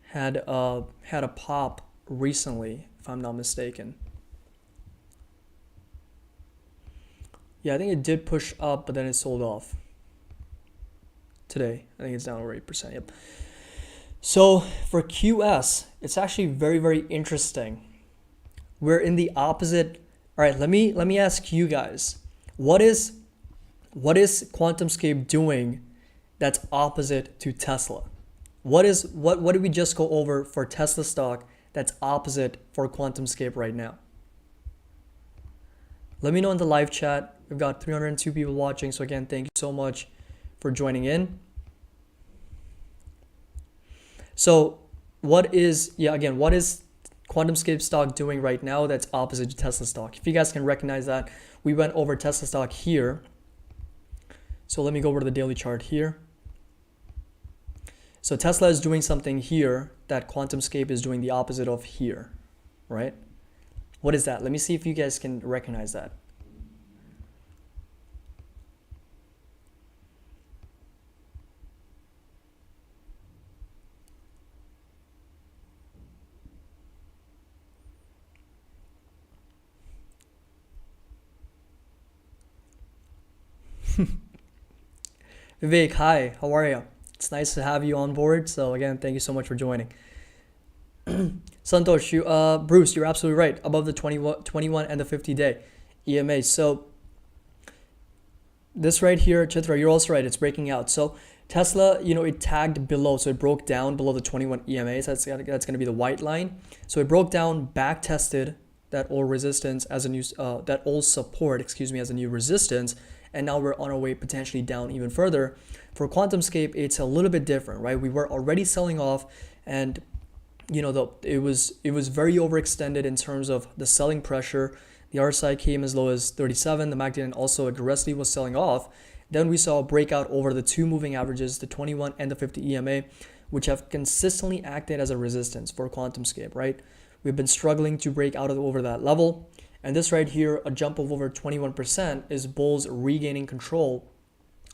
had a pop recently, if I'm not mistaken. Yeah, I think it did push up, but then it sold off. Today, I think it's down over 8%. Yep. So for QS, it's actually very, very interesting. We're in the opposite. All right, let me ask you guys, what is QuantumScape doing that's opposite to Tesla? What did we just go over for Tesla stock that's opposite for QuantumScape right now? Let me know in the live chat. We've got 302 people watching. So again, thank you so much for joining in. So what is QuantumScape stock doing right now that's opposite to Tesla stock? If you guys can recognize that, we went over Tesla stock here. So let me go over to the daily chart here. So Tesla is doing something here that QuantumScape is doing the opposite of here, right? What is that? Let me see if you guys can recognize that. Vivek, hi, how are you? It's nice to have you on board. So again, thank you so much for joining. Santosh, Bruce, you're absolutely right. Above the 21 and the 50-day EMA. So this right here, Chitra, you're also right. It's breaking out. So Tesla, it tagged below. So it broke down below the 21 EMA. So that's going to be the white line. So it broke down, back tested that old resistance as a new, that old support, as a new resistance. And now we're on our way potentially down even further. For QuantumScape, it's a little bit different, right? We were already selling off, and it was very overextended in terms of the selling pressure. The RSI came as low as 37. The MACD also aggressively was selling off. Then we saw a breakout over the two moving averages, the 21 and the 50 EMA, which have consistently acted as a resistance for QuantumScape, right? We've been struggling to break out of over that level. And this right here, a jump of over 21%, is bulls regaining control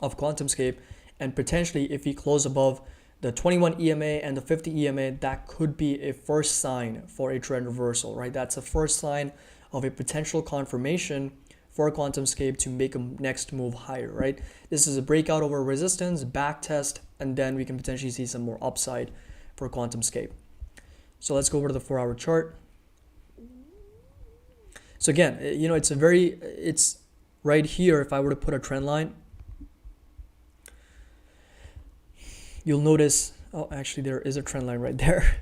of QuantumScape. And potentially, if we close above the 21 EMA and the 50 EMA, that could be a first sign for a trend reversal, right? That's a first sign of a potential confirmation for QuantumScape to make a next move higher, right? This is a breakout over resistance, back test, and then we can potentially see some more upside for QuantumScape. So let's go over to the 4-hour chart. So again, it's right here. If I were to put a trend line, you'll notice, oh, actually there is a trend line right there.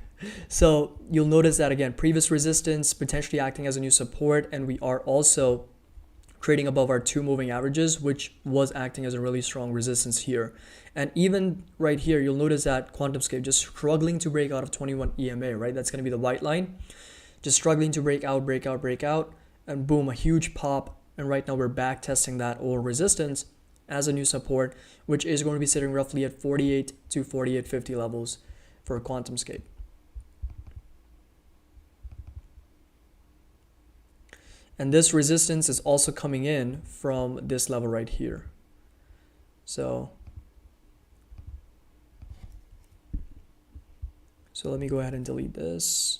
So you'll notice that again, previous resistance potentially acting as a new support, and we are also trading above our two moving averages, which was acting as a really strong resistance here. And even right here, you'll notice that QuantumScape just struggling to break out of 21 EMA, right? That's going to be the white line, just struggling to break out, and boom, a huge pop. And right now we're back testing that old resistance as a new support, which is going to be sitting roughly at 48 to 48.50 levels for QuantumScape. And this resistance is also coming in from this level right here. So let me go ahead and delete this.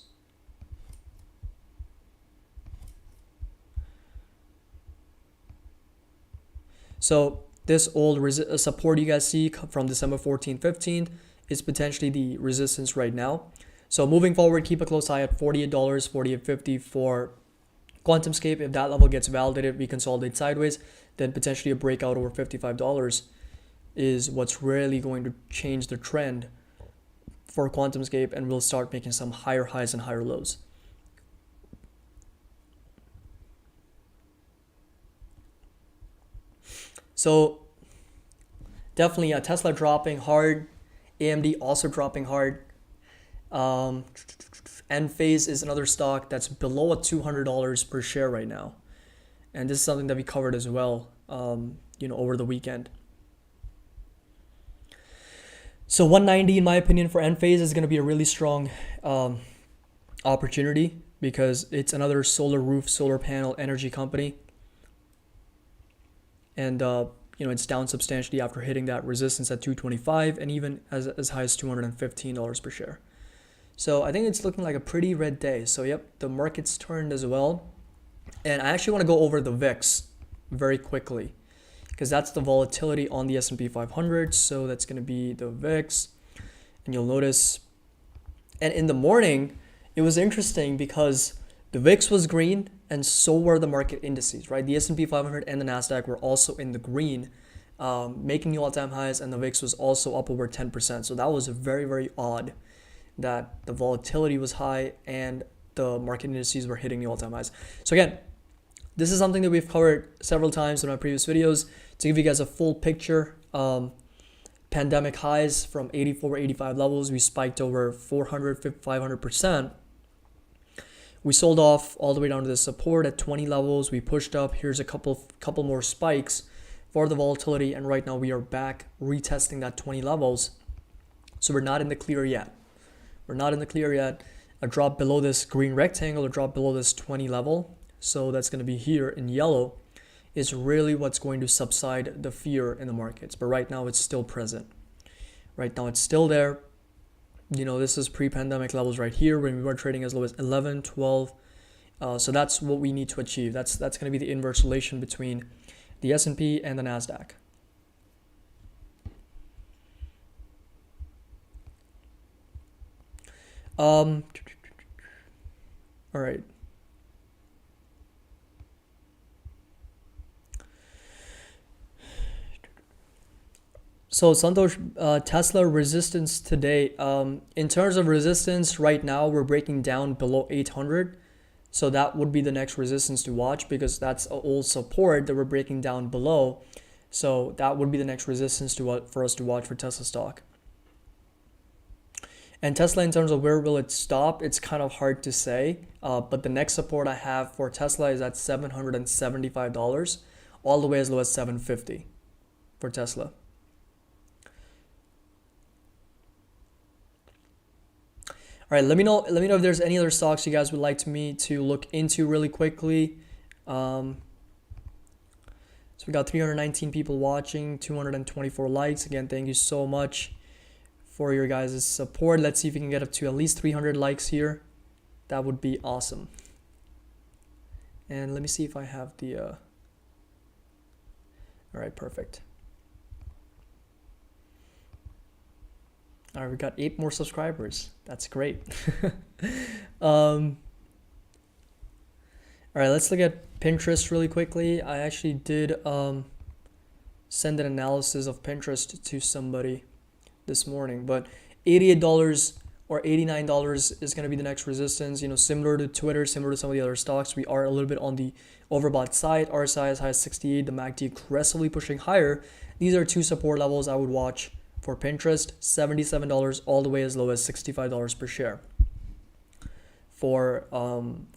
So this old support you guys see from December 14th, 15th is potentially the resistance right now. So moving forward, keep a close eye at $48, $48.50 for QuantumScape. If that level gets validated, we consolidate sideways, then potentially a breakout over $55 is what's really going to change the trend for QuantumScape, and we'll start making some higher highs and higher lows. So definitely Tesla dropping hard, AMD also dropping hard. Enphase is another stock that's below $200 per share right now, and this is something that we covered as well over the weekend. So 190 in my opinion for Enphase is going to be a really strong opportunity, because it's another solar roof, solar panel energy company, and it's down substantially after hitting that resistance at 225 and even as high as $215 per share. So I think it's looking like a pretty red day. So yep, the market's turned as well. And I actually want to go over the VIX very quickly, because that's the volatility on the S&P 500. So that's going to be the VIX. And you'll notice, and in the morning, it was interesting because the VIX was green and so were the market indices, right? The S&P 500 and the NASDAQ were also in the green, making new all-time highs, and the VIX was also up over 10%. So that was very, very odd that the volatility was high and the market indices were hitting the all-time highs. So again, this is something that we've covered several times in our previous videos to give you guys a full picture. Pandemic highs from 84, 85 levels, we spiked over 400, 500%. We sold off all the way down to the support at 20 levels. We pushed up. Here's a couple more spikes for the volatility, and right now we are back retesting that 20 levels. So we're not in the clear yet. A drop below this green rectangle, a drop below this 20 level, so that's going to be here in yellow, is really what's going to subside the fear in the markets. But right now it's still present. Right now it's still there. This is pre-pandemic levels right here when we were trading as low as 11, 12. So that's what we need to achieve. That's going to be the inverse relation between the S&P and the NASDAQ. All right. So Santosh, Tesla resistance today. In terms of resistance, right now we're breaking down below 800. So that would be the next resistance to watch, because that's an old support that we're breaking down below. So that would be the next resistance for us to watch for Tesla stock. And Tesla, in terms of where will it stop, it's kind of hard to say. But the next support I have for Tesla is at $775, all the way as low as $750 for Tesla. All right, let me know if there's any other stocks you guys would like me to look into really quickly. So we got 319 people watching, 224 likes. Again, thank you so much for your guys' support. Let's see if we can get up to at least 300 likes here. That would be awesome. And let me see if I have the all right, perfect. All right, we got 8 more subscribers. That's great. All right, let's look at Pinterest really quickly. I actually did send an analysis of Pinterest to somebody this morning, but $88 or $89 is going to be the next resistance. You know, similar to Twitter, similar to some of the other stocks, we are a little bit on the overbought side. RSI as high as 68, the MACD aggressively pushing higher. These are 2 support levels I would watch for Pinterest. $77 all the way as low as $65 per share for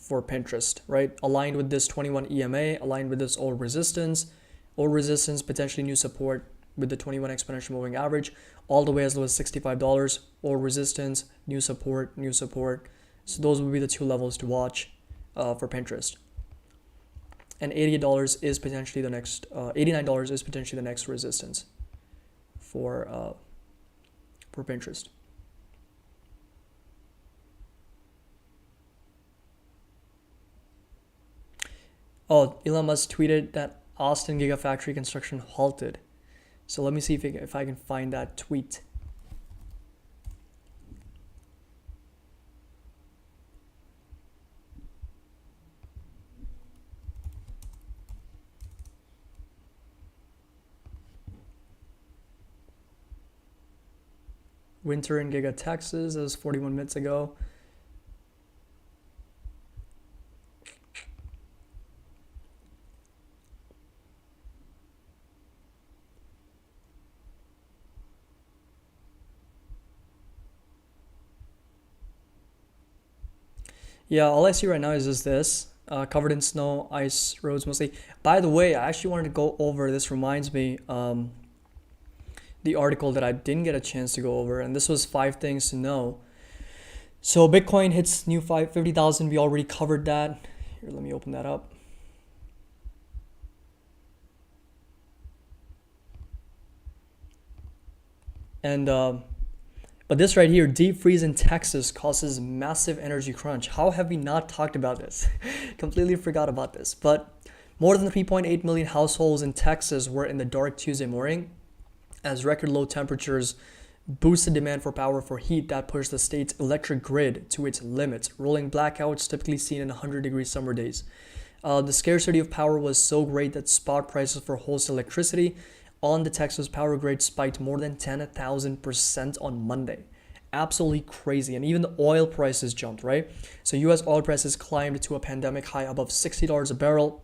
Pinterest, right? Aligned with this 21 EMA, aligned with this old resistance, potentially new support with the 21 exponential moving average, all the way as low as $65, old resistance, new support. So those would be the 2 levels to watch for Pinterest. And $88 is potentially the next, $89 is potentially the next resistance for Pinterest. Oh, Elon Musk tweeted that Austin Gigafactory construction halted. So let me see if I can find that tweet. Winter in Giga Texas, that was 41 minutes ago. Yeah, all I see right now is just this, covered in snow, ice roads mostly. By the way, I actually wanted to go over, this reminds me, the article that I didn't get a chance to go over, and this was 5 things to know. So Bitcoin hits new 50,000, we already covered that. Here, let me open that up. And but this right here, deep freeze in Texas causes massive energy crunch. How have we not talked about this? Completely forgot about this. But more than 3.8 million households in Texas were in the dark Tuesday morning as record low temperatures boosted demand for power for heat that pushed the state's electric grid to its limits, rolling blackouts typically seen in 100-degree summer days. The scarcity of power was so great that spot prices for wholesale electricity on the Texas power grid spiked more than 10,000% on Monday. Absolutely crazy. And even the oil prices jumped, right? So US oil prices climbed to a pandemic high above $60 a barrel.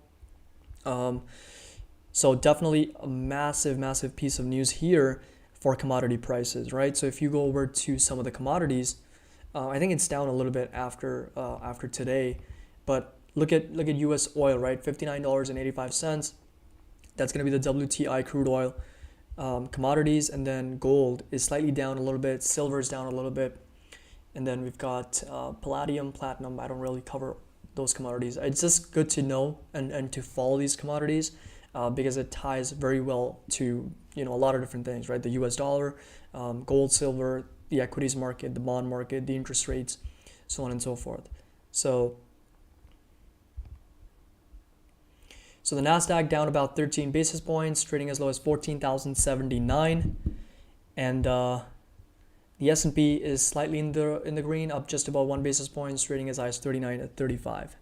So definitely a massive piece of news here for commodity prices, right? So if you go over to some of the commodities, I think it's down a little bit after today, but look at US oil, right? $59.85. That's going to be the WTI crude oil. Commodities, and then gold is slightly down a little bit, silver is down a little bit, and then we've got palladium, platinum. I don't really cover those commodities. It's just good to know and to follow these commodities because it ties very well to a lot of different things, right? The US dollar, gold, silver, the equities market, the bond market, the interest rates, so on and so forth. So the NASDAQ down about 13 basis points, trading as low as 14,079. And the S&P is slightly in the green, up just about 1 basis point, trading as high as 39 at 35.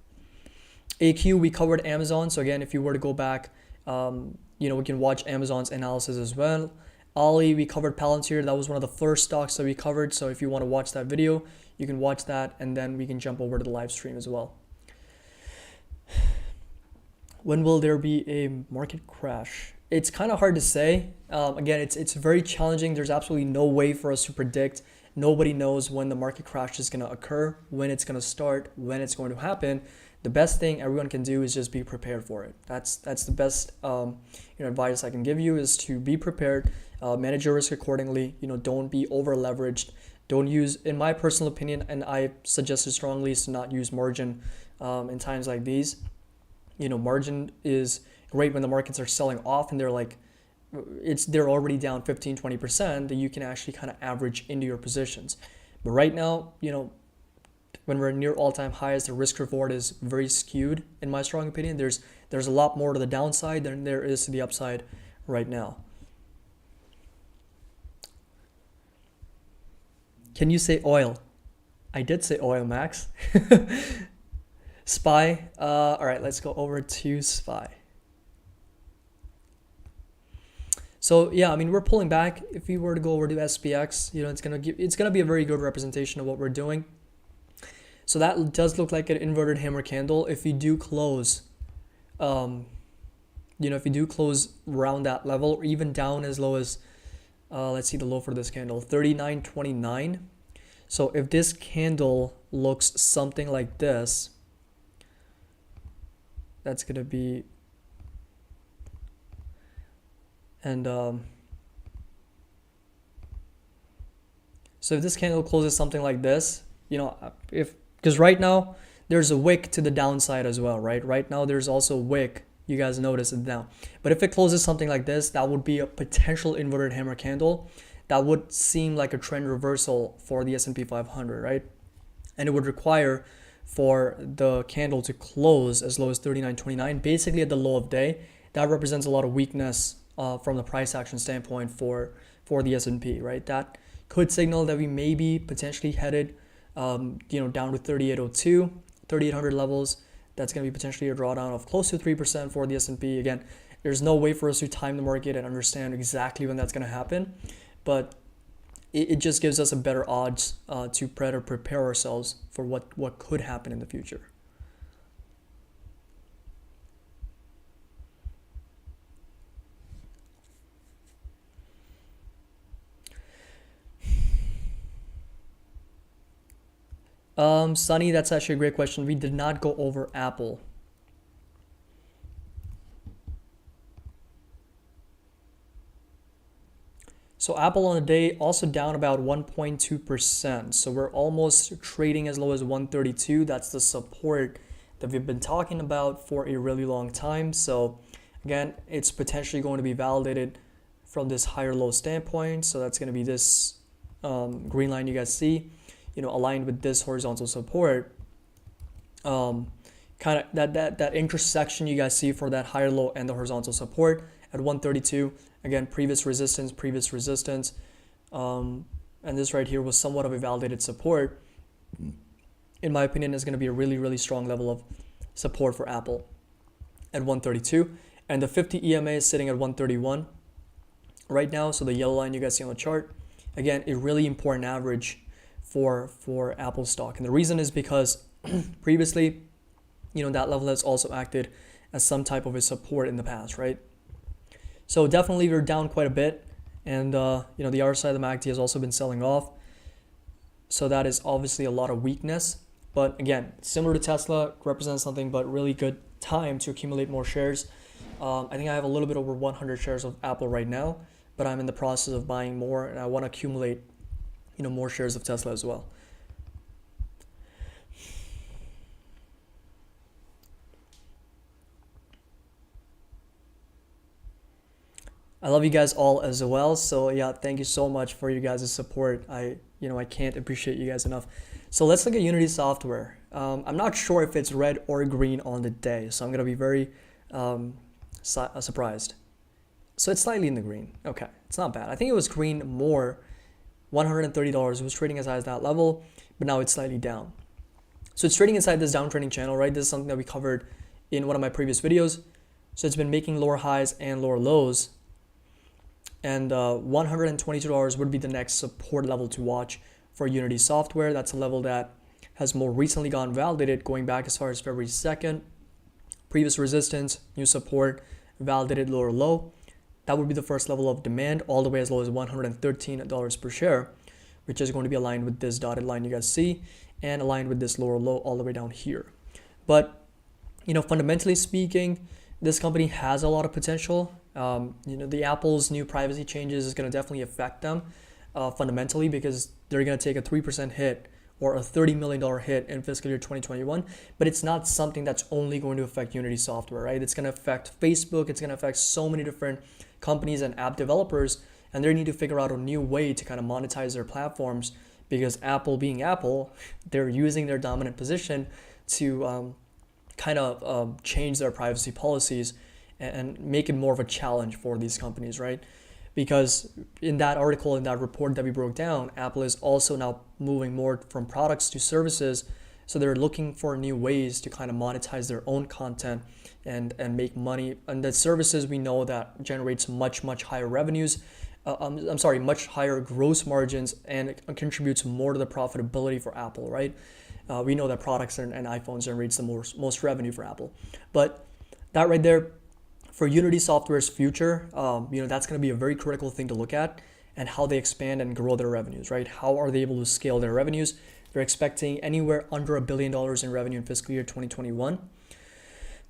AQ, we covered Amazon. So again, if you were to go back, we can watch Amazon's analysis as well. Ali, we covered Palantir. That was one of the first stocks that we covered. So if you want to watch that video, you can watch that, and then we can jump over to the live stream as well. When will there be a market crash? It's kind of hard to say. Again, it's very challenging. There's absolutely no way for us to predict. Nobody knows when the market crash is going to occur, when it's going to start, when it's going to happen. The best thing everyone can do is just be prepared for it. That's the best advice I can give you, is to be prepared, manage your risk accordingly. Don't be over leveraged. Don't use, in my personal opinion, and I suggest it strongly, is to not use margin in times like these. Margin is great when the markets are selling off and they're already down 15-20%, that you can actually kind of average into your positions. But right now, when we're near all-time highs, the risk reward is very skewed, in my strong opinion. There's a lot more to the downside than there is to the upside right now. Can you say oil? I did say oil, Max. SPY. All right, let's go over to SPY. So yeah, I mean, we're pulling back. If we were to go over to SPX, it's gonna be a very good representation of what we're doing. So that does look like an inverted hammer candle. If you do close, if you do close around that level, or even down as low as, let's see the low for this candle, 39.29. So if this candle looks something like this, that's gonna be, and so if this candle closes something like this, because right now there's a wick to the downside as well, right? Right now there's also a wick. You guys notice it now. But if it closes something like this, that would be a potential inverted hammer candle. That would seem like a trend reversal for the S&P 500, right? And it would require for the candle to close as low as 39.29, basically at the low of day. That represents a lot of weakness from the price action standpoint for the S&P, right? That could signal that we may be potentially headed down to 3802, 3800 levels. That's going to be potentially a drawdown of close to 3% for the S&P. Again, there's no way for us to time the market and understand exactly when that's going to happen, but it just gives us a better odds to better prepare ourselves for what could happen in the future. Sunny, that's actually a great question. We did not go over Apple. So Apple on the day also down about 1.2%. So we're almost trading as low as 132. That's the support that we've been talking about for a really long time. So again, it's potentially going to be validated from this higher low standpoint. So that's going to be this green line you guys see, aligned with this horizontal support. Kind of that intersection you guys see for that higher low and the horizontal support at 132. Again, previous resistance, and this right here was somewhat of a validated support. In my opinion, is going to be a really, really strong level of support for Apple at 132. And the 50 EMA is sitting at 131 right now. So the yellow line you guys see on the chart, again, a really important average for Apple stock. And the reason is because previously, that level has also acted as some type of a support in the past, right? So definitely we're down quite a bit, and the RSI of the MACD has also been selling off. So that is obviously a lot of weakness. But again, similar to Tesla, represents something but really good time to accumulate more shares. I think I have a little bit over 100 shares of Apple right now, but I'm in the process of buying more, and I want to accumulate more shares of Tesla as well. I love you guys all as well. So yeah, thank you so much for you guys' support. I can't appreciate you guys enough. So let's look at Unity Software. I'm not sure if it's red or green on the day, so I'm gonna be very surprised. So it's slightly in the green. Okay, it's not bad. I think it was green more, $130. It was trading as high as that level, but now it's slightly down. So it's trading inside this downtrending channel, right? This is something that we covered in one of my previous videos. So it's been making lower highs and lower lows. And $122 would be the next support level to watch for Unity Software. That's a level that has more recently gone validated, going back as far as February 2nd. Previous resistance, new support, validated lower low. that would be the first level of demand, all the way as low as $113 per share, which is going to be aligned with this dotted line you guys see, and aligned with this lower low all the way down here. But fundamentally speaking, this company has a lot of potential. The Apple's new privacy changes is going to definitely affect them fundamentally, because they're going to take a 3% hit or a $30 million hit in fiscal year 2021. But it's not something that's only going to affect Unity Software, right? It's going to affect Facebook. It's going to affect so many different companies and app developers, and they need to figure out a new way to kind of monetize their platforms, because Apple being Apple, they're using their dominant position to change their privacy policies and make it more of a challenge for these companies, right? Because in that article, in that report that we broke down, Apple is also now moving more from products to services. So they're looking for new ways to kind of monetize their own content and make money. And the services, we know that generates much higher revenues. Much higher gross margins, and it contributes more to the profitability for Apple, right? We know that products and iPhones generates the most revenue for Apple. But that right there, for Unity Software's future, that's going to be a very critical thing to look at, and how they expand and grow their revenues, right? How are they able to scale their revenues? They're expecting anywhere under $1 billion in revenue in fiscal year 2021.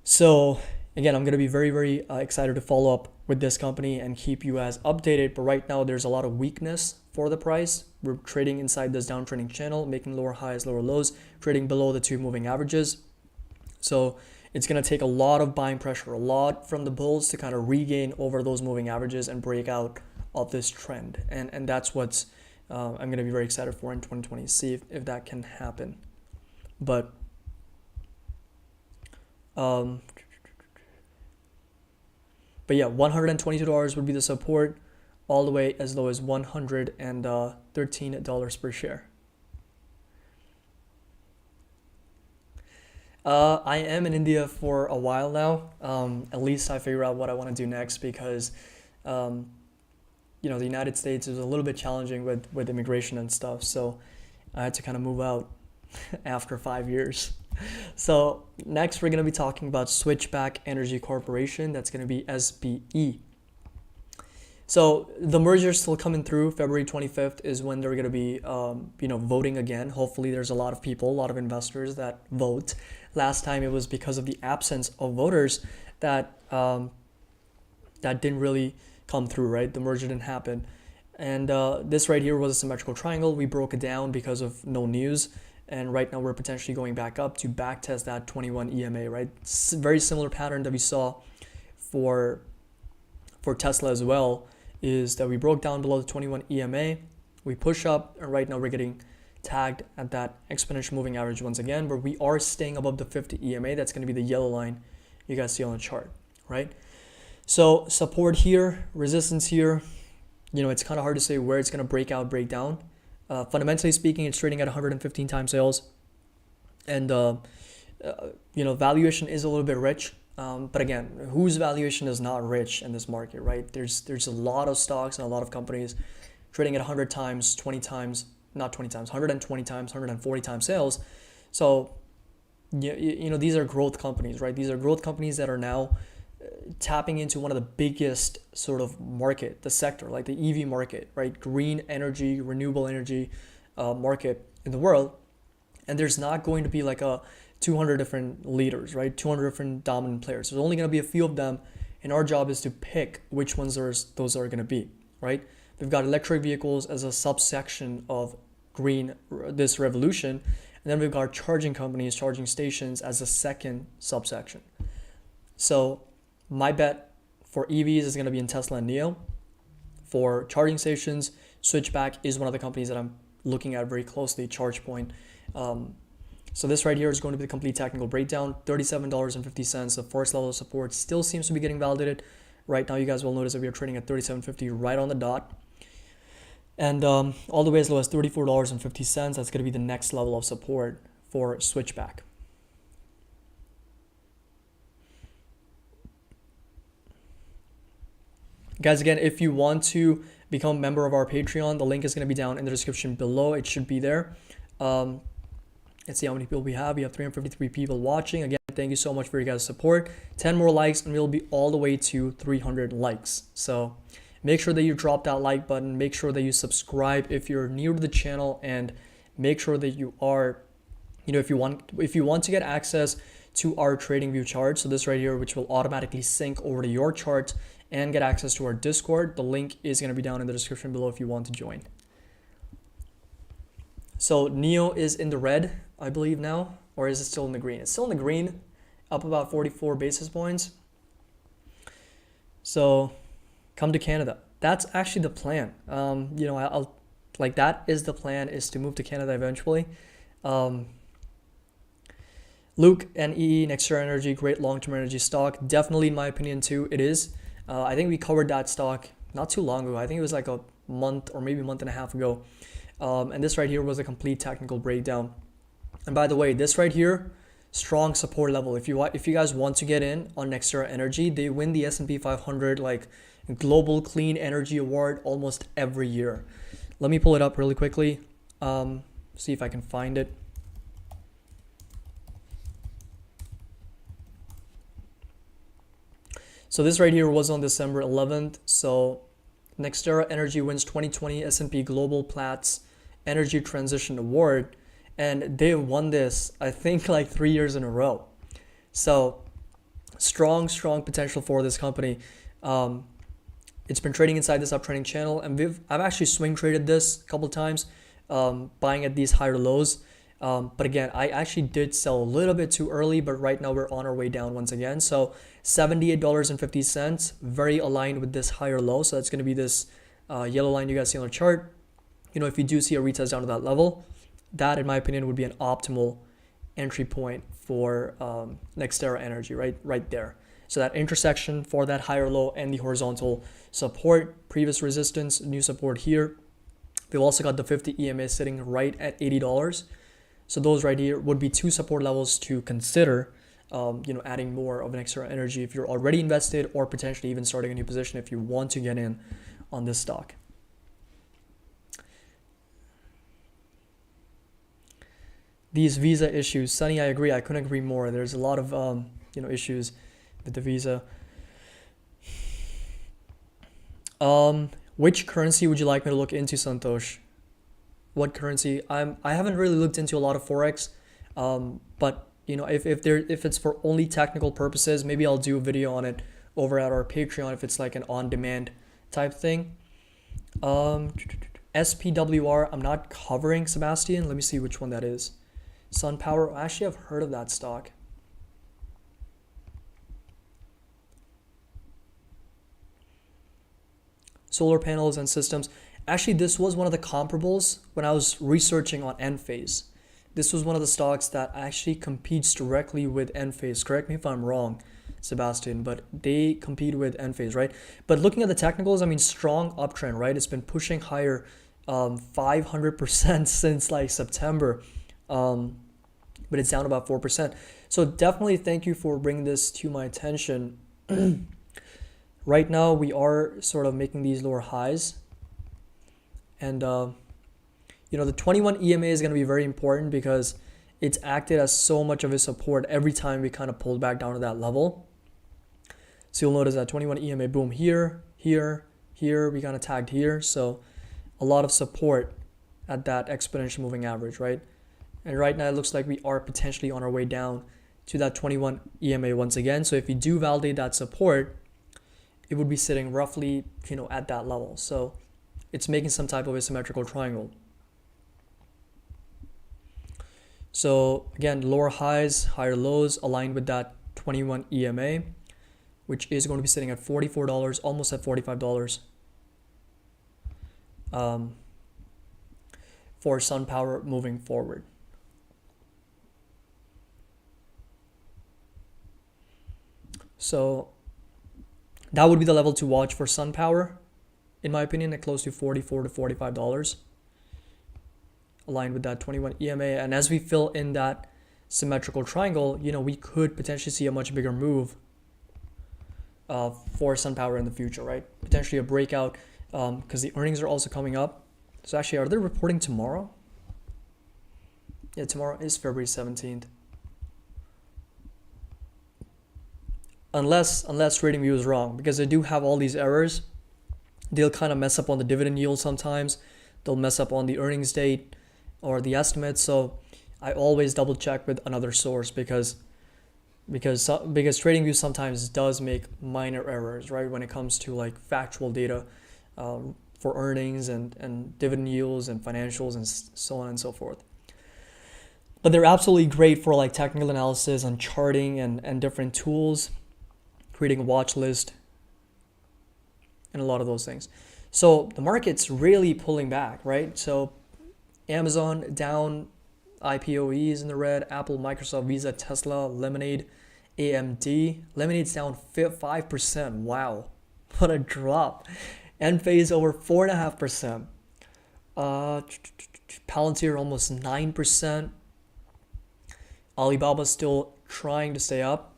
So again, I'm going to be very excited to follow up with this company and keep you as updated. But right now, there's a lot of weakness for the price. We're trading inside this downtrending channel, making lower highs, lower lows, trading below the 2 moving averages. So it's going to take a lot of buying pressure, a lot from the bulls to kind of regain over those moving averages and break out of this trend. And that's what's I'm going to be very excited for in 2020, see if that can happen. But yeah, $122 would be the support, all the way as low as $113 per share. I am in India for a while now. At least I figure out what I want to do next, because the United States is a little bit challenging with immigration and stuff. So I had to kind of move out after 5 years. So next we're going to be talking about Switchback Energy Corporation. That's going to be SBE. So the merger is still coming through. February 25th is when they're going to be, voting again. Hopefully there's a lot of people, a lot of investors that vote. Last time it was because of the absence of voters that didn't really come through, right? The merger didn't happen. And this right here was a symmetrical triangle. We broke it down because of no news. And right now we're potentially going back up to backtest that 21 EMA, right? Very similar pattern that we saw for Tesla as well, is that we broke down below the 21 EMA, we push up, and right now we're getting tagged at that exponential moving average once again, but we are staying above the 50 EMA. That's going to be the yellow line you guys see on the chart, right? So support here, resistance here. It's kind of hard to say where it's going to break down. Fundamentally speaking, it's trading at 115 times sales, and valuation is a little bit rich. But again, whose valuation is not rich in this market, right? There's a lot of stocks and a lot of companies trading at 100 times, 20 times, not 20 times, 120 times, 140 times sales. So, these are growth companies, right? These are growth companies that are now tapping into one of the biggest sort of market, the sector, like the EV market, right? Green energy, renewable energy market in the world. And there's not going to be like a 200 different leaders, right? 200 different dominant players. There's only going to be a few of them, and our job is to pick which ones those are going to be, right? We've got electric vehicles as a subsection of this revolution, and then we've got charging companies, charging stations as a second subsection. So my bet for EVs is going to be in Tesla and NIO. For charging stations, Switchback is one of the companies that I'm looking at very closely, ChargePoint. So this right here is going to be the complete technical breakdown. $37.50, the first level of support, still seems to be getting validated. Right now, you guys will notice that we are trading at $37.50 right on the dot. And all the way as low as $34.50, that's going to be the next level of support for Switchback. Guys, again, if you want to become a member of our Patreon, the link is going to be down in the description below. It should be there. Let's see how many people we have. We have 353 people watching. Again, thank you so much for your guys' support. 10 more likes and we'll be all the way to 300 likes. So make sure that you drop that like button. Make sure that you subscribe if you're new to the channel, and make sure that you are, if you want to get access to our trading view chart, so this right here, which will automatically sync over to your chart, and get access to our Discord, the link is going to be down in the description below if you want to join. So NIO is in the red, I believe now, or is it still in the green? It's still in the green, up about 44 basis points. So come to Canada. That's actually the plan. I'll like, that is the plan, is to move to Canada eventually. Luke, NEE, Nextera Energy, great long-term energy stock. Definitely, in my opinion, too, it is. I think we covered that stock not too long ago. I think it was like a month or maybe a month and a half ago. And this right here was a complete technical breakdown. And by the way, this right here, strong support level. If you guys want to get in on Nextera Energy, they win the S&P 500 like Global Clean Energy Award almost every year. Let me pull it up really quickly. See if I can find it. So this right here was on December 11th. So Nextera Energy wins 2020 S&P Global Platts Energy Transition Award, and they won this, I think, like 3 years in a row. So strong potential for this company. It's been trading inside this uptrending channel, and I've actually swing traded this a couple times, buying at these higher lows. But again, I actually did sell a little bit too early, but right now we're on our way down once again. So $78.50, very aligned with this higher low. So that's going to be this yellow line you guys see on the chart. If you do see a retest down to that level, that in my opinion would be an optimal entry point for Nextera Energy, right there. So that intersection for that higher low and the horizontal support, previous resistance, new support here. We've also got the 50 EMA sitting right at $80. So those right here would be two support levels to consider, adding more of an Nextera Energy if you're already invested, or potentially even starting a new position if you want to get in on this stock. These visa issues, Sunny, I agree. I couldn't agree more. There's a lot of issues with the visa. Which currency would you like me to look into, Santosh? What currency? I haven't really looked into a lot of forex, but if it's for only technical purposes, maybe I'll do a video on it over at our Patreon if it's like an on-demand type thing. SPWR, I'm not covering, Sebastian. Let me see which one that is. SunPower. Actually, I've heard of that stock. Solar panels and systems. Actually, this was one of the comparables when I was researching on Enphase. This was one of the stocks that actually competes directly with Enphase. Correct me if I'm wrong, Sebastian, but they compete with Enphase, right? But looking at the technicals, I mean, strong uptrend, right? It's been pushing higher 500% since like September, but it's down about 4%. So definitely thank you for bringing this to my attention. Right now, we are sort of making these lower highs. And, the 21 EMA is going to be very important because it's acted as so much of a support every time we kind of pulled back down to that level. So you'll notice that 21 EMA, boom, here, we kind of tagged here. So a lot of support at that exponential moving average, right? And right now it looks like we are potentially on our way down to that 21 EMA once again. So if you do validate that support, it would be sitting roughly, at that level. So it's making some type of a symmetrical triangle. So again, lower highs, higher lows aligned with that 21 EMA, which is going to be sitting at $44, almost at $45 for SunPower moving forward. So that would be the level to watch for SunPower, in my opinion, at close to $44 to $45, aligned with that 21 EMA. And as we fill in that symmetrical triangle, we could potentially see a much bigger move for SunPower in the future, right? Potentially a breakout, because the earnings are also coming up. So actually, are they reporting tomorrow? Yeah, tomorrow is February 17th. unless TradingView is wrong, because they do have all these errors. They'll kind of mess up on the dividend yield sometimes. They'll mess up on the earnings date or the estimates. So I always double check with another source because TradingView sometimes does make minor errors, right, when it comes to like factual data for earnings and dividend yields and financials and so on and so forth. But they're absolutely great for like technical analysis and charting and different tools, creating a watch list, and a lot of those things. So the market's really pulling back, right? So Amazon down, IPOEs in the red, Apple, Microsoft, Visa, Tesla, Lemonade, AMD. Lemonade's down 5%. Wow, what a drop. Enphase over 4.5%. Palantir almost 9%. Alibaba still trying to stay up,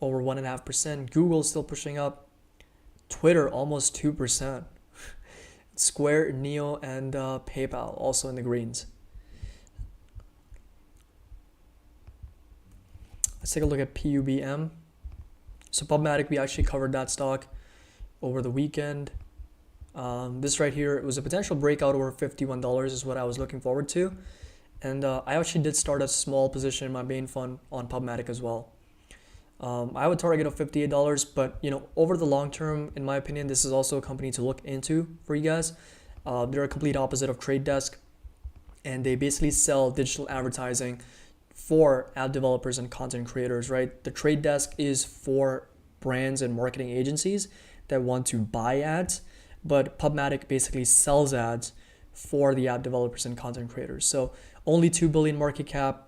over 1.5%. Google still pushing up. Twitter almost 2%. Square, NIO, and PayPal also in the greens. Let's take a look at PUBM. So Pubmatic, we actually covered that stock over the weekend. This right here, it was a potential breakout over $51 is what I was looking forward to. And I actually did start a small position in my main fund on Pubmatic as well. I have a target of $58, but over the long term, in my opinion, this is also a company to look into for you guys. They're a complete opposite of Trade Desk, and they basically sell digital advertising for ad developers and content creators, right? The Trade Desk is for brands and marketing agencies that want to buy ads, but Pubmatic basically sells ads for the ad developers and content creators. So only 2 billion market cap.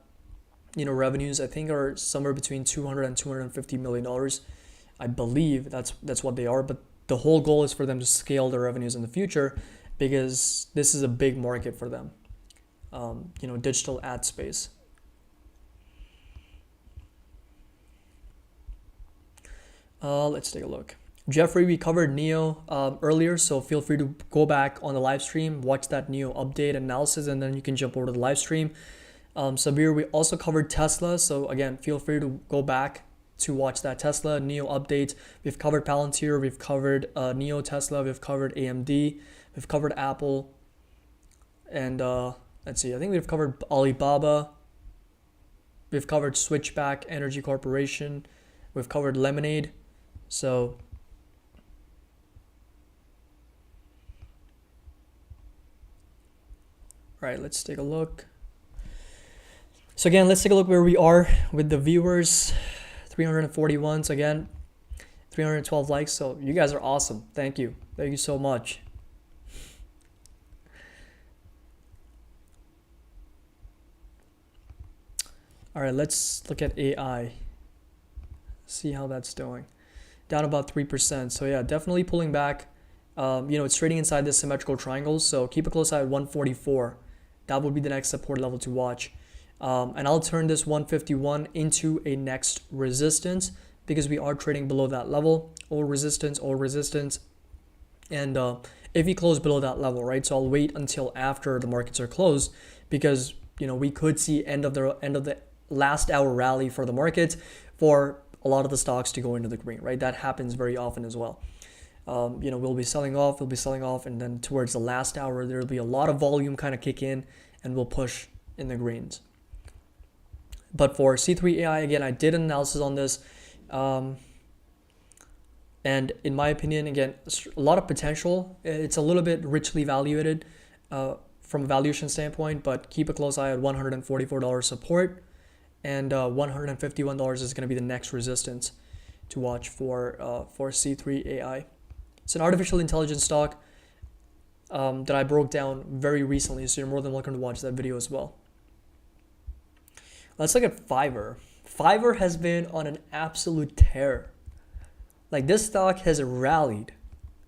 Revenues I think are somewhere between $200 and $250 million. I believe that's what they are. But the whole goal is for them to scale their revenues in the future, because this is a big market for them. Digital ad space. Let's take a look. Jeffrey, we covered NIO earlier, so feel free to go back on the live stream, watch that NIO update analysis, and then you can jump over to the live stream. Sabir, we also covered Tesla, so again, feel free to go back to watch that Tesla NIO update. We've covered Palantir, we've covered NIO Tesla, we've covered AMD, we've covered Apple, and let's see, I think we've covered Alibaba, we've covered Switchback Energy Corporation, we've covered Lemonade. So all right, let's take a look. So again, let's take a look where we are with the viewers. 341. So again, 312 likes. So you guys are awesome. Thank you. Thank you so much. All right, let's look at AI. See how that's doing. Down about 3%. So yeah, definitely pulling back. It's trading inside this symmetrical triangle. So keep a close eye at 144. That would be the next support level to watch. And I'll turn this 151 into a next resistance, because we are trading below that level. Or resistance. And if we close below that level, right? So I'll wait until after the markets are closed, because we could see end of the last hour rally for the market for a lot of the stocks to go into the green, right? That happens very often as well. We'll be selling off, and then towards the last hour, there'll be a lot of volume kind of kick in, and we'll push in the greens. But for C3.ai, again, I did an analysis on this. And in my opinion, again, a lot of potential. It's a little bit richly valuated from a valuation standpoint, but keep a close eye at $144 support, and $151 is going to be the next resistance to watch for C3.ai. It's an artificial intelligence stock that I broke down very recently, so you're more than welcome to watch that video as well. Let's look at Fiverr. Fiverr has been on an absolute tear. Like, this stock has rallied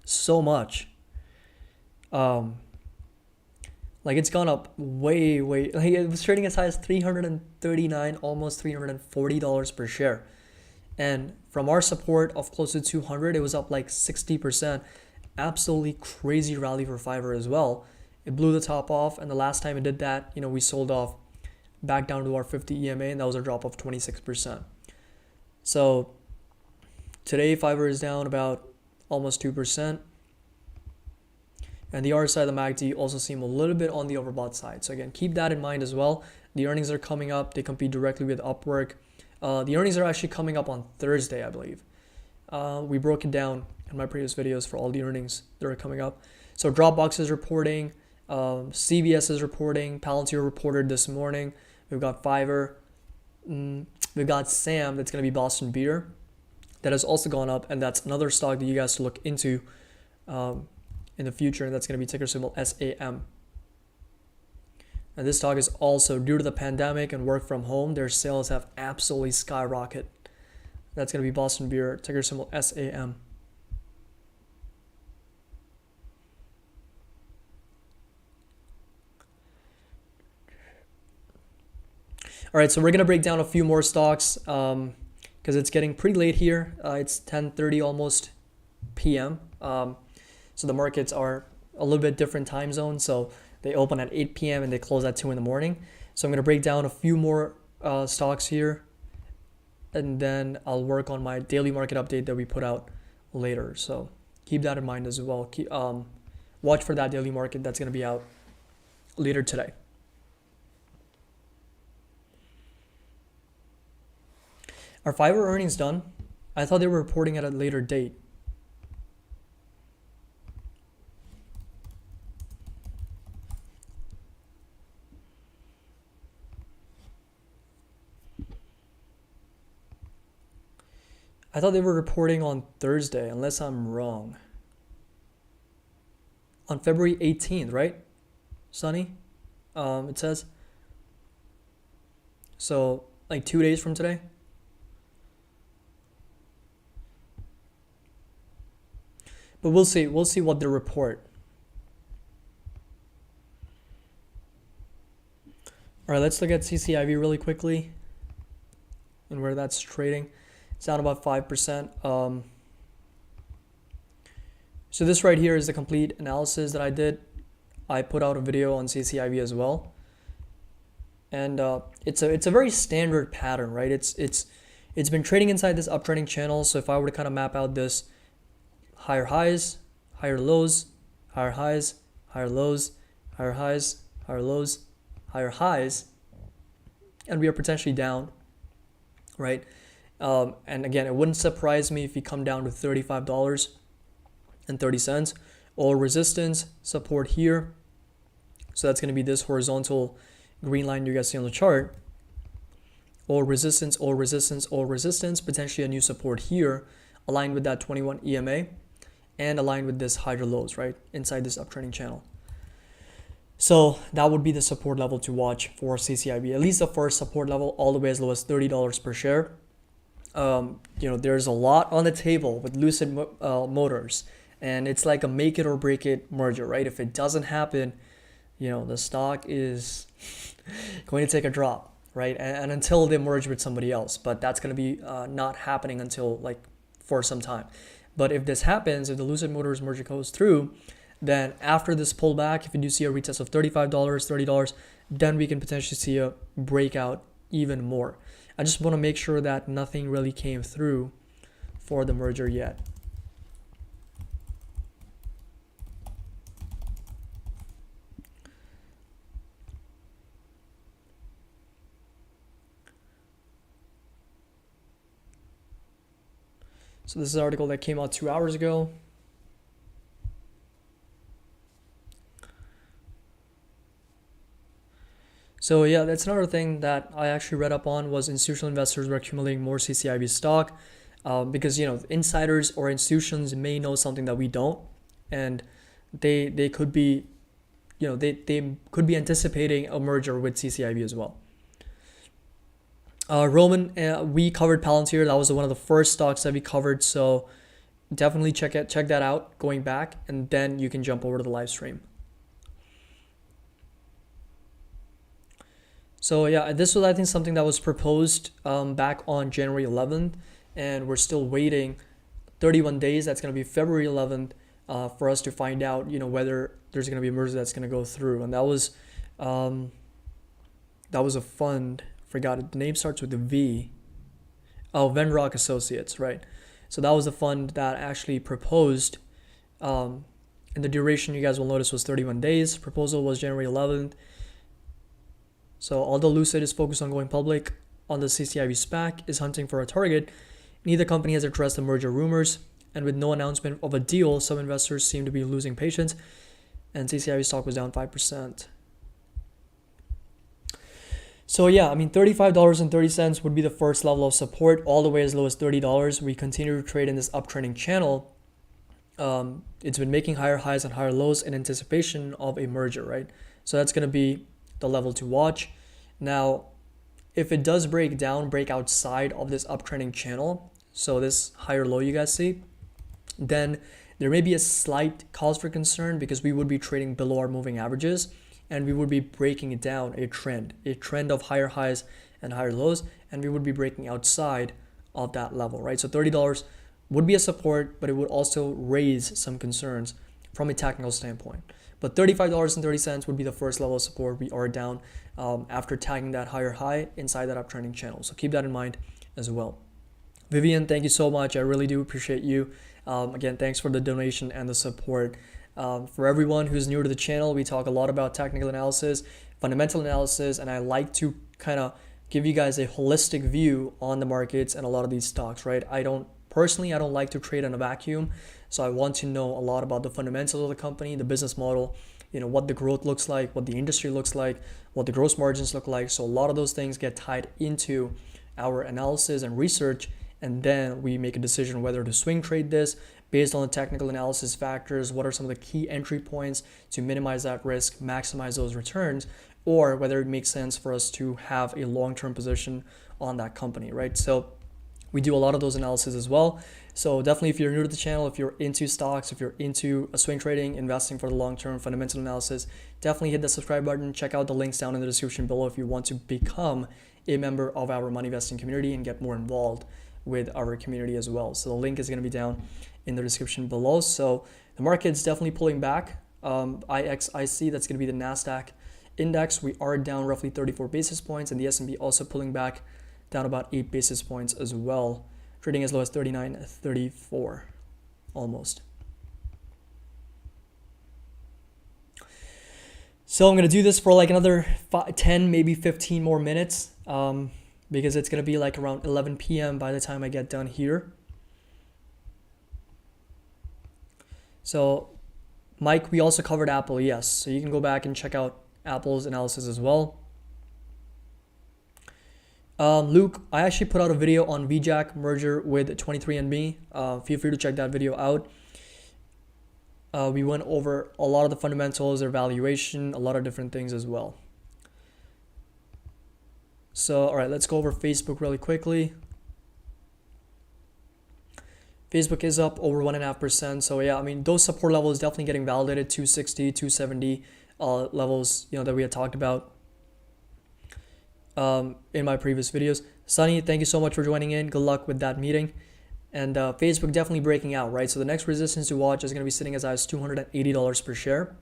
so much. Like, it's gone up way. Like, it was trading as high as $339, almost $340 per share. And from our support of close to 200, it was up like 60%. Absolutely crazy rally for Fiverr as well. It blew the top off, and the last time it did that, we sold off back down to our 50 EMA, and that was a drop of 26%. So Today, Fiverr is down about almost 2%. And the other side of the MACD also seem a little bit on the overbought side. So again, keep that in mind as well. The earnings are coming up. They compete directly with Upwork. The earnings are actually coming up on Thursday, I believe. We broke it down in my previous videos for all the earnings that are coming up. So Dropbox is reporting. CVS is reporting. Palantir reported this morning. We've got Fiverr. We've got Sam, that's going to be Boston Beer. That has also gone up, and that's another stock that you guys should look into in the future, and that's going to be ticker symbol SAM. And this stock is also, due to the pandemic and work from home, their sales have absolutely skyrocketed. That's going to be Boston Beer, ticker symbol SAM. All right, so we're going to break down a few more stocks because it's getting pretty late here. It's 10:30 almost p.m. So the markets are a little bit different time zone. So they open at 8 p.m. and they close at 2 in the morning. So I'm going to break down a few more stocks here. And then I'll work on my daily market update that we put out later. So keep that in mind as well. Watch for that daily market that's going to be out later today. Are Fiverr earnings done? I thought they were reporting at a later date. I thought they were reporting on Thursday, unless I'm wrong. On February 18th, right? Sunny? It says. So, like 2 days from today? But we'll see. We'll see what they report. All right, let's look at CCIV really quickly and where that's trading. It's down about 5%. So this right here is the complete analysis that I did. I put out a video on CCIV as well. And it's a very standard pattern, right? It's been trading inside this uptrending channel. So if I were to kind of map out this higher highs, higher lows, higher highs, higher lows, higher highs, higher lows, higher highs, and we are potentially down, right? And again, it wouldn't surprise me if you come down to $35.30 or resistance support here. So that's going to be this horizontal green line you guys see on the chart, or resistance, or resistance, or resistance, potentially a new support here aligned with that 21 EMA and aligned with this higher lows, right, inside this uptrending channel. So that would be the support level to watch for CCIV, at least the first support level, all the way as low as $30 per share. There's a lot on the table with Lucid Motors, and it's like a make it or break it merger, right? If it doesn't happen, the stock is going to take a drop, right? And until they merge with somebody else, but that's going to be not happening until for some time. But if this happens, if the Lucid Motors merger goes through, then after this pullback, if you do see a retest of $35, $30, then we can potentially see a breakout even more. I just want to make sure that nothing really came through for the merger yet. So this is an article that came out 2 hours ago. So yeah, that's another thing that I actually read up on, was institutional investors were accumulating more CCIV stock because insiders or institutions may know something that we don't, and they could be they could be anticipating a merger with CCIV as well. Roman, we covered Palantir. That was one of the first stocks that we covered, so definitely check that out going back, and then you can jump over to the live stream. So yeah, this was, I think, something that was proposed back on January 11th, and we're still waiting 31 days. That's going to be February 11th for us to find out, whether there's going to be a merger that's going to go through. And that was a fund. Forgot it. The name starts with a V. Oh, Venrock Associates, right? So that was the fund that actually proposed, and the duration you guys will notice was 31 days. Proposal was January 11th. So although Lucid is focused on going public on the CCIV SPAC, is hunting for a target, neither company has addressed the merger rumors, and with no announcement of a deal, some investors seem to be losing patience, and CCIV stock was down 5%. So yeah, I mean, $35.30 would be the first level of support, all the way as low as $30. We continue to trade in this uptrending channel. It's been making higher highs and higher lows in anticipation of a merger, right? So that's going to be the level to watch. Now, if it does break outside of this uptrending channel, so this higher low you guys see, then there may be a slight cause for concern, because we would be trading below our moving averages, and we would be breaking down a trend of higher highs and higher lows, and we would be breaking outside of that level, right? So $30 would be a support, but it would also raise some concerns from a technical standpoint. But $35.30 would be the first level of support. We are down after tagging that higher high inside that uptrending channel. So keep that in mind as well. Vivian, thank you so much. I really do appreciate you. Again, thanks for the donation and the support. For everyone who's new to the channel, we talk a lot about technical analysis, fundamental analysis, and I like to kind of give you guys a holistic view on the markets and a lot of these stocks, right? I don't like to trade in a vacuum. So I want to know a lot about the fundamentals of the company, the business model, what the growth looks like, what the industry looks like, what the gross margins look like. So a lot of those things get tied into our analysis and research, and then we make a decision whether to swing trade this based on the technical analysis factors, what are some of the key entry points to minimize that risk, maximize those returns, or whether it makes sense for us to have a long-term position on that company, right? So we do a lot of those analyses as well. So definitely, if you're new to the channel, if you're into stocks, if you're into swing trading, investing for the long-term, fundamental analysis, definitely hit the subscribe button. Check out the links down in the description below if you want to become a member of our money investing community and get more involved with our community as well. So the link is going to be down in the description below. So the market's definitely pulling back. IXIC, that's going to be the NASDAQ index. We are down roughly 34 basis points, and the S&P also pulling back, down about 8 basis points as well, trading as low as 39.34 almost. So I'm going to do this for like another 10, maybe 15 more minutes, because it's going to be like around 11 p.m. by the time I get done here. So Mike, we also covered Apple, yes. So you can go back and check out Apple's analysis as well. Luke, I actually put out a video on VJAC merger with 23andMe. Feel free to check that video out. We went over a lot of the fundamentals, their valuation, a lot of different things as well. So, all right, let's go over Facebook really quickly. Facebook is up over 1.5%. So yeah, I mean, those support levels definitely getting validated, 260, 270 levels, that we had talked about in my previous videos. Sunny, thank you so much for joining in. Good luck with that meeting. And Facebook definitely breaking out, right? So the next resistance to watch is going to be sitting as high as $280 per share.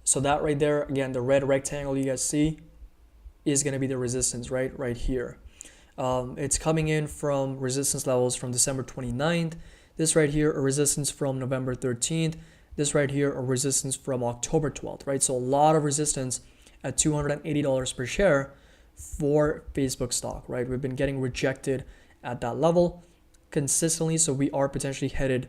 So that right there, again, the red rectangle you guys see is going to be the resistance, right here. It's coming in from resistance levels from December 29th. This right here, a resistance from November 13th. This right here, a resistance from October 12th, right? So a lot of resistance at $280 per share for Facebook stock, right? We've been getting rejected at that level consistently, so we are potentially headed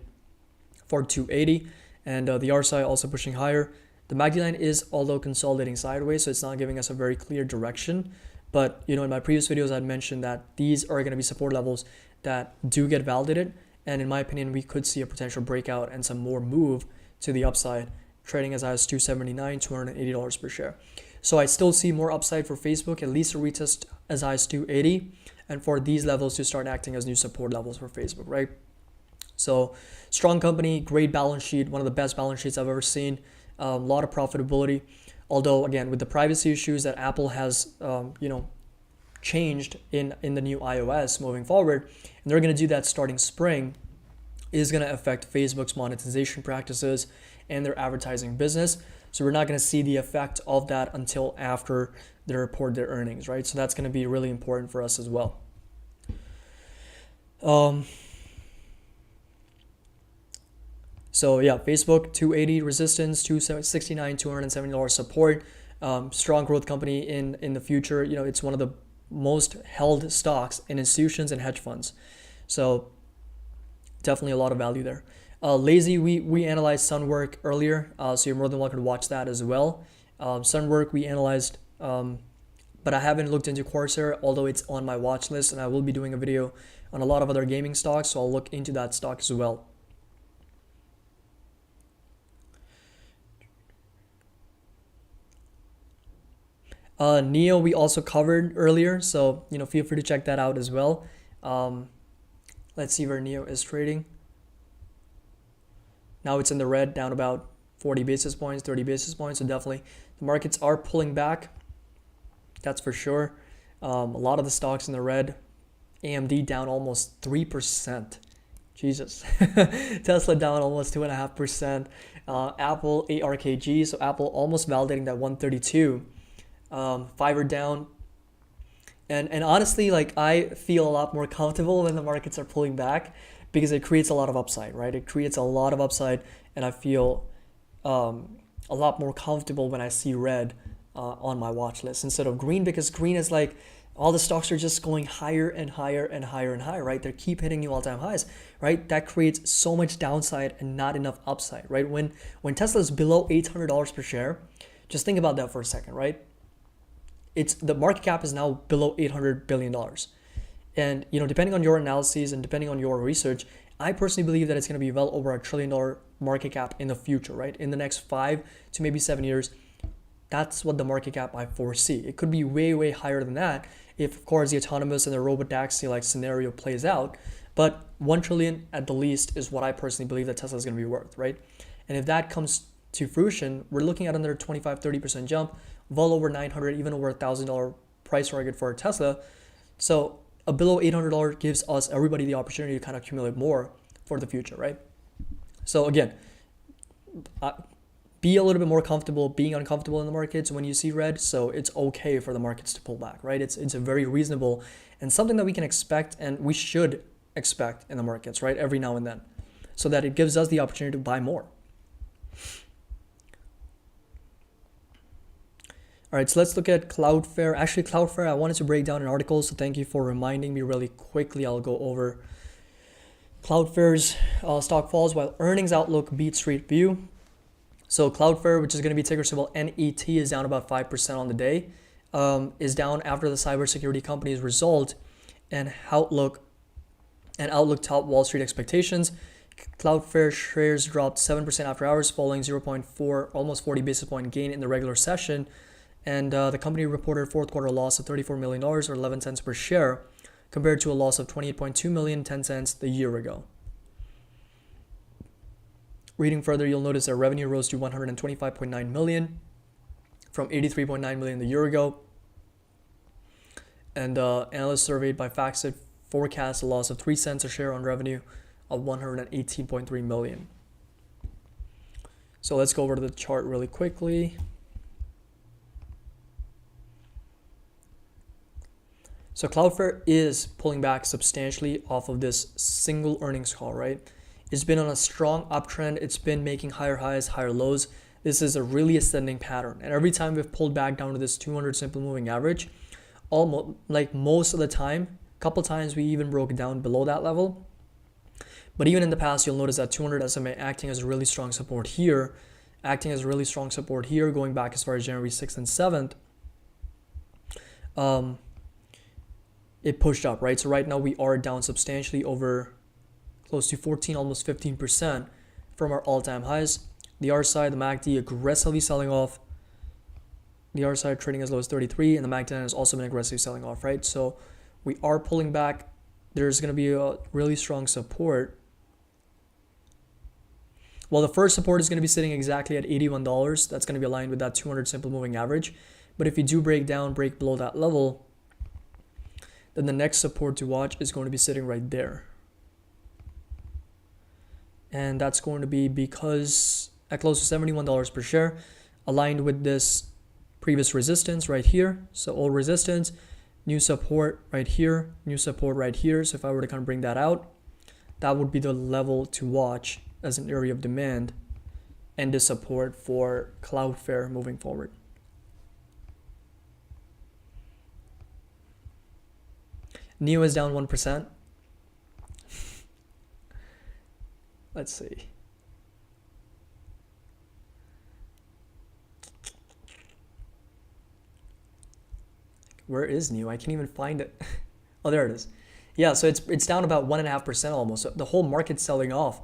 for 280, and the RSI also pushing higher. The MACD line is, although consolidating sideways, so it's not giving us a very clear direction. But in my previous videos, I'd mentioned that these are going to be support levels that do get validated, and in my opinion, we could see a potential breakout and some more move to the upside, trading as high as $279, $280 per share. So I still see more upside for Facebook, at least a retest as high as 280, and for these levels to start acting as new support levels for Facebook, right? So strong company, great balance sheet, one of the best balance sheets I've ever seen, a lot of profitability. Although again, with the privacy issues that Apple has, changed in the new iOS moving forward, and they're going to do that starting spring, is going to affect Facebook's monetization practices and their advertising business. So we're not going to see the effect of that until after they report their earnings, right? So that's going to be really important for us as well. Um, so yeah, Facebook 280 resistance, 269, $270 support. Strong growth company in the future. You know, it's one of the most held stocks in institutions and hedge funds. So definitely a lot of value there. Lazy, we analyzed Sunwork earlier, so you're more than welcome to watch that as well. Sunwork we analyzed, but I haven't looked into Corsair, although it's on my watch list, and I will be doing a video on a lot of other gaming stocks, so I'll look into that stock as well. NIO we also covered earlier, so you know, feel free to check that out as well. Let's see where NIO is trading. Now it's in the red, down about 40 basis points, 30 basis points. So definitely the markets are pulling back. That's for sure. A lot of the stocks in the red. AMD down almost 3%. Jesus. Tesla down almost 2.5%. Apple ARKG. So Apple almost validating that 132. Fiverr down. And honestly, like, I feel a lot more comfortable when the markets are pulling back, because it creates a lot of upside, right? It creates a lot of upside, and I feel a lot more comfortable when I see red on my watch list instead of green, because green is like all the stocks are just going higher and higher and higher and higher, right? They keep hitting new all-time highs, right? That creates so much downside and not enough upside, right? When Tesla is below $800 per share, just think about that for a second, right? It's the market cap is now below $800 billion. And, you know, depending on your analyses and depending on your research, I personally believe that it's going to be well over $1 trillion market cap in the future, right? In the next 5 to maybe 7 years, that's what the market cap I foresee. It could be way, way higher than that if, of course, the autonomous and the robotaxi like scenario plays out. But 1 trillion at the least is what I personally believe that Tesla is going to be worth, right? And if that comes to fruition, we're looking at another 25-30% jump, well over $900, even over $1,000 price target for a Tesla. So a below $800 gives us, everybody, the opportunity to kind of accumulate more for the future, right? So again, be a little bit more comfortable being uncomfortable in the markets when you see red. So it's okay for the markets to pull back, right? It's a very reasonable and something that we can expect, and we should expect in the markets, right? Every now and then, so that it gives us the opportunity to buy more. All right, so let's look at Cloudflare. Actually, Cloudflare, I wanted to break down an article, so thank you for reminding me really quickly. I'll go over Cloudflare's stock falls while earnings outlook beats street view. So Cloudflare, which is going to be ticker symbol NET, is down about 5% on the day. Is down after the cybersecurity company's result and outlook topped Wall Street expectations. Cloudflare shares dropped 7% after hours, falling 0.4, almost 40 basis point gain in the regular session. And the company reported fourth quarter loss of $34 million or 11 cents per share, compared to a loss of $28.2 million, 10 cents the year ago. Reading further, you'll notice that revenue rose to $125.9 million from $83.9 million the year ago. And analysts surveyed by FactSet forecast a loss of 3 cents a share on revenue of $118.3 million. So let's go over to the chart really quickly. So Cloudflare is pulling back substantially off of this single earnings call, right? It's been on a strong uptrend. It's been making higher highs, higher lows. This is a really ascending pattern. And every time we've pulled back down to this 200 simple moving average, almost like most of the time, a couple times we even broke down below that level. But even in the past, you'll notice that 200 SMA acting as a really strong support here, going back as far as January 6th and 7th. It pushed up, right? So right now we are down substantially, over close to 14, almost 15% from our all-time highs. The R side, the MACD aggressively selling off. The R side trading as low as 33, and the MACD has also been aggressively selling off, right? So we are pulling back. There's going to be a really strong support. Well, the first support is going to be sitting exactly at $81. That's going to be aligned with that 200 simple moving average. But if you do break below that level, then the next support to watch is going to be sitting right there. And that's going to be because at close to $71 per share, aligned with this previous resistance right here. So all resistance, new support right here, new support right here. So if I were to kind of bring that out, that would be the level to watch as an area of demand and the support for Cloudflare moving forward. NIO is down 1%. Let's see. Where is NIO? I can't even find it. Oh, there it is. Yeah, so it's down about 1.5% almost. So the whole market's selling off.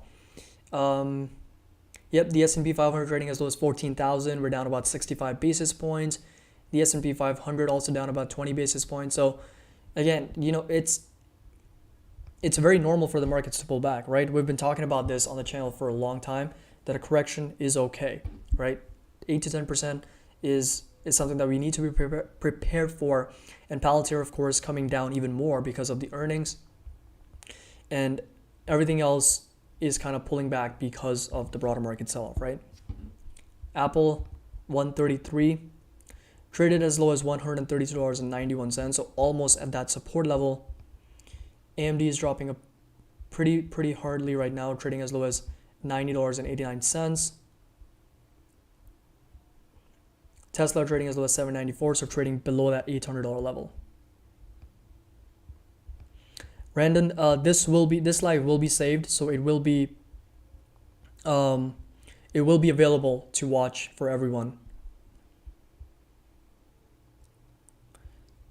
Yep, the S&P 500 trading as low as 14,000. We're down about 65 basis points. The S&P 500 also down about 20 basis points. So again, you know, it's very normal for the markets to pull back, right? We've been talking about this on the channel for a long time, that a correction is okay, right? 8 to 10% is something that we need to be prepared for. And Palantir, of course, coming down even more because of the earnings. And everything else is kind of pulling back because of the broader market sell-off, right? Apple, 133, traded as low as $132.91, so almost at that support level. AMD is dropping a pretty hardly right now, trading as low as $90.89. Tesla trading as low as $794, so trading below that $800 level. Brandon, this live will be saved, so it will be available to watch for everyone.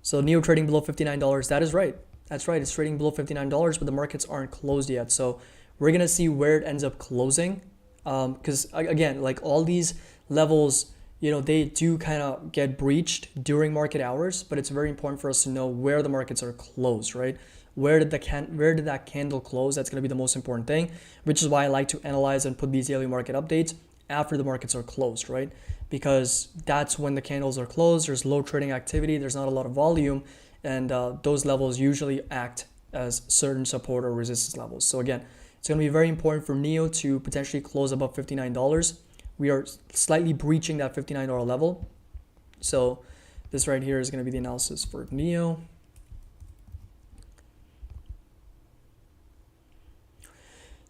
So NIO trading below $59. That is right. That's right. It's trading below $59, but the markets aren't closed yet. So we're gonna see where it ends up closing. Because again, like all these levels, you know, they do kind of get breached during market hours, but it's very important for us to know where the markets are closed, right? Where did that candle close? That's going to be the most important thing, which is why I like to analyze and put these daily market updates after the markets are closed, right? Because that's when the candles are closed. There's low trading activity. There's not a lot of volume, and those levels usually act as certain support or resistance levels. So again, it's going to be very important for NIO to potentially close above $59. We are slightly breaching that $59 level. So this right here is going to be the analysis for NIO.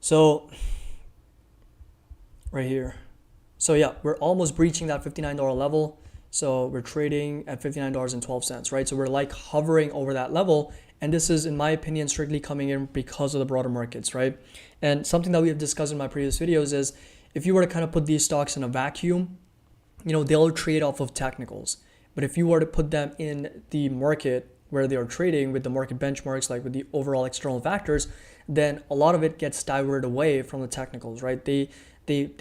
So right here. So yeah, we're almost breaching that $59 level. So we're trading at $59.12, right? So we're like hovering over that level. And this is, in my opinion, strictly coming in because of the broader markets, right? And something that we have discussed in my previous videos is if you were to kind of put these stocks in a vacuum, you know, they'll trade off of technicals. But if you were to put them in the market where they are trading with the market benchmarks, like with the overall external factors, then a lot of it gets diverted away from the technicals, right? They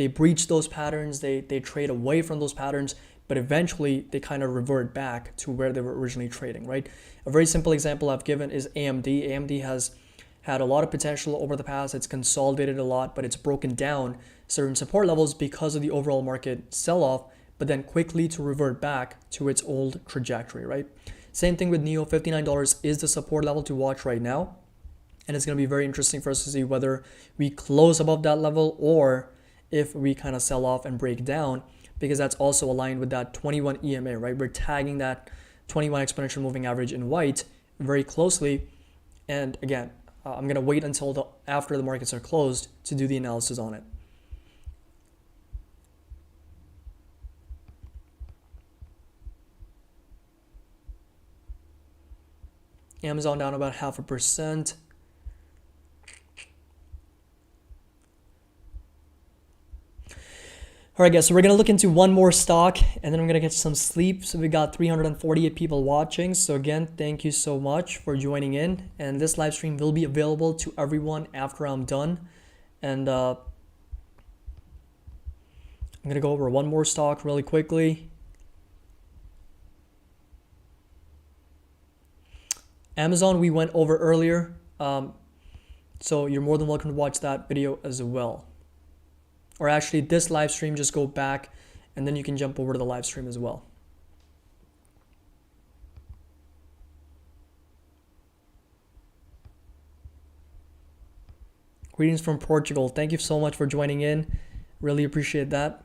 breach those patterns, they trade away from those patterns, but eventually they kind of revert back to where they were originally trading, right? A very simple example I've given is AMD. AMD has had a lot of potential over the past. It's consolidated a lot, but it's broken down certain support levels because of the overall market sell-off, but then quickly to revert back to its old trajectory, right? Same thing with NIO. $59 is the support level to watch right now. And it's going to be very interesting for us to see whether we close above that level or if we kind of sell off and break down, because that's also aligned with that 21 EMA, right? We're tagging that 21 exponential moving average in white very closely. And again, I'm going to wait until after the markets are closed to do the analysis on it. Amazon down about 0.5%. All right, guys, so we're going to look into one more stock, and then I'm going to get some sleep. So we got 348 people watching. So again, thank you so much for joining in. And this live stream will be available to everyone after I'm done. And I'm going to go over one more stock really quickly. Amazon, we went over earlier. So you're more than welcome to watch that video as well. Or actually this live stream, just go back and then you can jump over to the live stream as well. Greetings from Portugal. Thank you so much for joining in. Really appreciate that.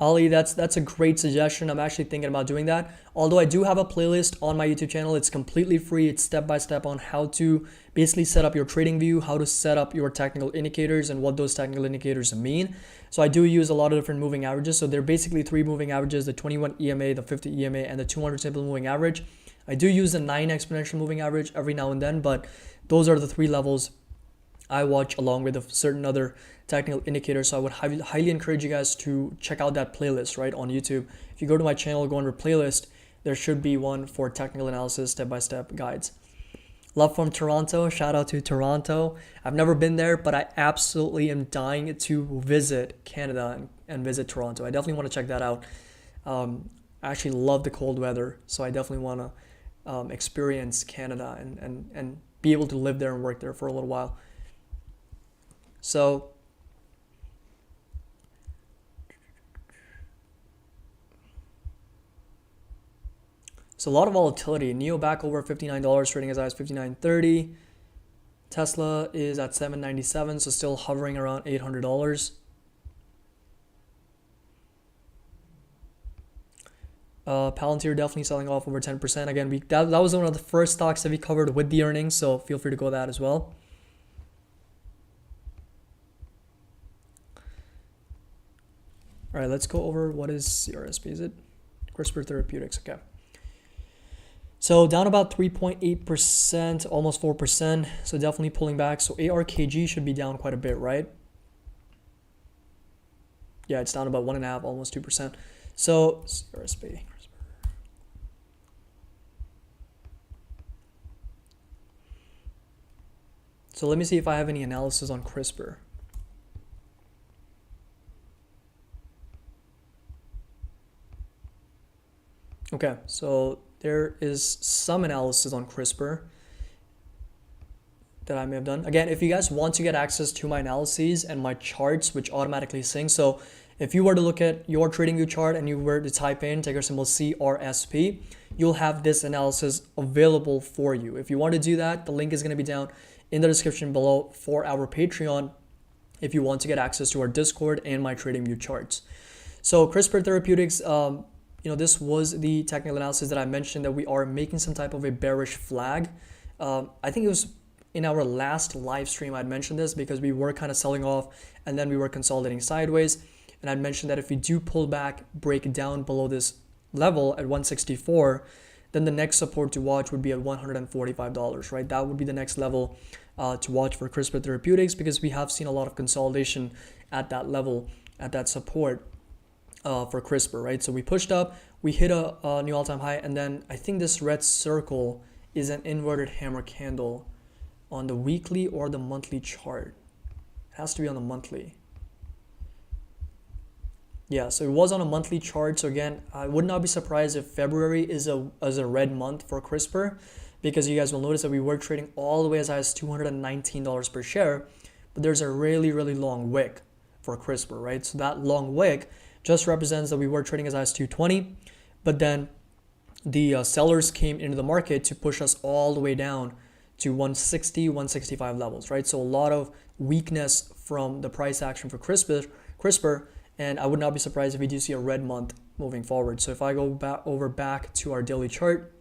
Ali, that's a great suggestion. I'm actually thinking about doing that. Although I do have a playlist on my YouTube channel. It's completely free. It's step by step on how to basically set up your trading view, how to set up your technical indicators and what those technical indicators mean. So I do use a lot of different moving averages. So they're basically 3 moving averages, the 21 EMA, the 50 EMA, and the 200 simple moving average. I do use the 9 exponential moving average every now and then, but those are the 3 levels I watch along with certain other technical indicators. So I would highly encourage you guys to check out that playlist right on YouTube. If you go to my channel, go under playlist, there should be one for technical analysis, step-by-step guides. Love from Toronto. Shout out to Toronto. I've never been there, but I absolutely am dying to visit Canada and visit Toronto. I definitely want to check that out. I actually love the cold weather, so I definitely want to experience Canada and be able to live there and work there for a little while. So a lot of volatility. NIO back over $59, trading as high as $59.30. Tesla is at $797, so still hovering around $800. Palantir definitely selling off over 10%. Again, that was one of the first stocks that we covered with the earnings, so feel free to go that as well. All right, let's go over what is CRSP. Is it CRISPR Therapeutics? Okay. So down about 3.8%, almost 4%. So definitely pulling back. So ARKG should be down quite a bit, right? Yeah, it's down about 1.5%, almost 2%. So CRSP. So let me see if I have any analysis on CRISPR. Okay, so there is some analysis on CRISPR that I may have done. Again, if you guys want to get access to my analyses and my charts, which automatically sync. So if you were to look at your TradingView chart and you were to type in ticker symbol CRSP, you'll have this analysis available for you. If you want to do that, the link is going to be down in the description below for our Patreon if you want to get access to our Discord and my TradingView charts. So CRISPR Therapeutics, this was the technical analysis that I mentioned that we are making some type of a bearish flag. I think it was in our last live stream I'd mentioned this because we were kind of selling off and then we were consolidating sideways. And I'd mentioned that if we do pull back, break down below this level at 164, then the next support to watch would be at $145, right? That would be the next level to watch for CRISPR Therapeutics because we have seen a lot of consolidation at that level, at that support. For CRISPR, right? So we pushed up, we hit a new all-time high, and then I think this red circle is an inverted hammer candle on the weekly or the monthly chart. It has to be on the monthly. Yeah, so it was on a monthly chart. So again, I would not be surprised if February is a red month for CRISPR because you guys will notice that we were trading all the way as high as $219 per share, but there's a really, really long wick for CRISPR, right? So that long wick just represents that we were trading as high as 220, but then the sellers came into the market to push us all the way down to 160, 165 levels, right? So a lot of weakness from the price action for CRISPR, and I would not be surprised if we do see a red month moving forward. So if I go back to our daily chart,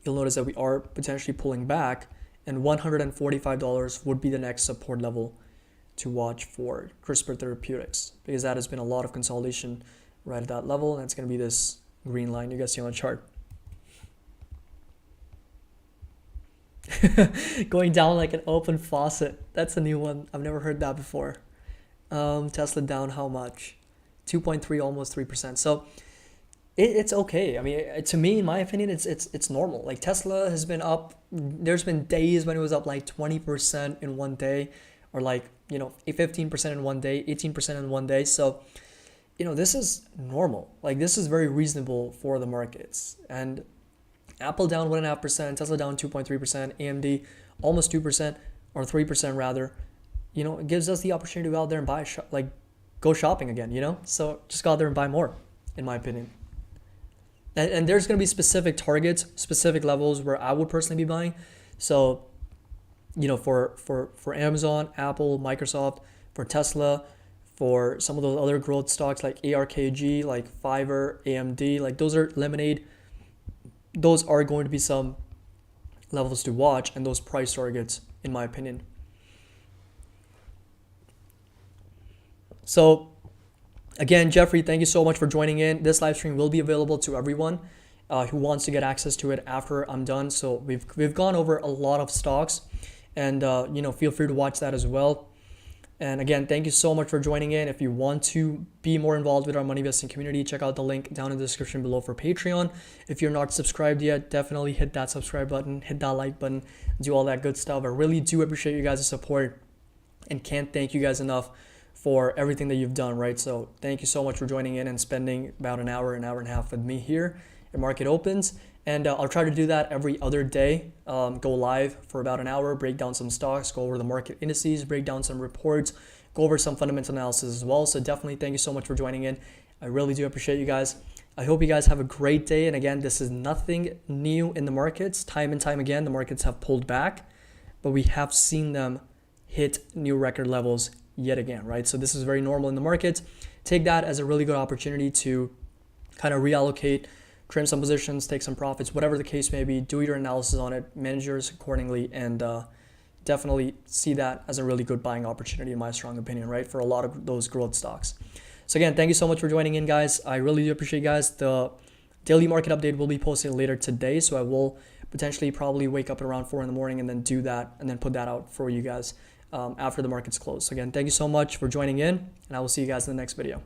you'll notice that we are potentially pulling back, and $145 would be the next support level to watch for CRISPR Therapeutics because that has been a lot of consolidation right at that level, and it's going to be this green line you guys see on the chart. Going down like an open faucet. That's a new one. I've never heard that before. Tesla down how much? 2.3, almost 3%. So it's okay. I mean, to me, in my opinion, it's normal. Like Tesla has been up. There's been days when it was up like 20% in one day, or like 15% in one day, 18% in one day. So this is normal. Like this is very reasonable for the markets. And Apple down 1.5%, Tesla down 2.3%, AMD almost 2% or 3% rather. It gives us the opportunity to go out there and buy, go shopping again. So just go out there and buy more, in my opinion. And there's going to be specific targets, specific levels where I would personally be buying. So for Amazon, Apple, Microsoft, for Tesla, For some of those other growth stocks like ARKG, like Fiverr, AMD, like those are lemonade. Those are going to be some levels to watch and those price targets, in my opinion. So again, Jeffrey, thank you so much for joining in. This live stream will be available to everyone who wants to get access to it after I'm done. So we've gone over a lot of stocks, and feel free to watch that as well. And again, thank you so much for joining in. If you want to be more involved with our money investing community, check out the link down in the description below for Patreon. If you're not subscribed yet, definitely hit that subscribe button, hit that like button, do all that good stuff. I really do appreciate you guys' support and can't thank you guys enough for everything that you've done, right? So thank you so much for joining in and spending about an hour and a half with me here at Market Opens. And I'll try to do that every other day, go live for about an hour, break down some stocks, go over the market indices, break down some reports, go over some fundamental analysis as well. So definitely thank you so much for joining in. I really do appreciate you guys. I hope you guys have a great day. And again, this is nothing new in the markets. Time and time again, the markets have pulled back, but we have seen them hit new record levels yet again, right? So this is very normal in the markets. Take that as a really good opportunity to kind of reallocate, trim some positions, take some profits, whatever the case may be, do your analysis on it, manage yours accordingly, and definitely see that as a really good buying opportunity in my strong opinion, right, for a lot of those growth stocks. So again, thank you so much for joining in, guys. I really do appreciate you guys. The daily market update will be posted later today, so I will potentially probably wake up at around 4 in the morning and then do that and then put that out for you guys after the markets close. So again, thank you so much for joining in, and I will see you guys in the next video.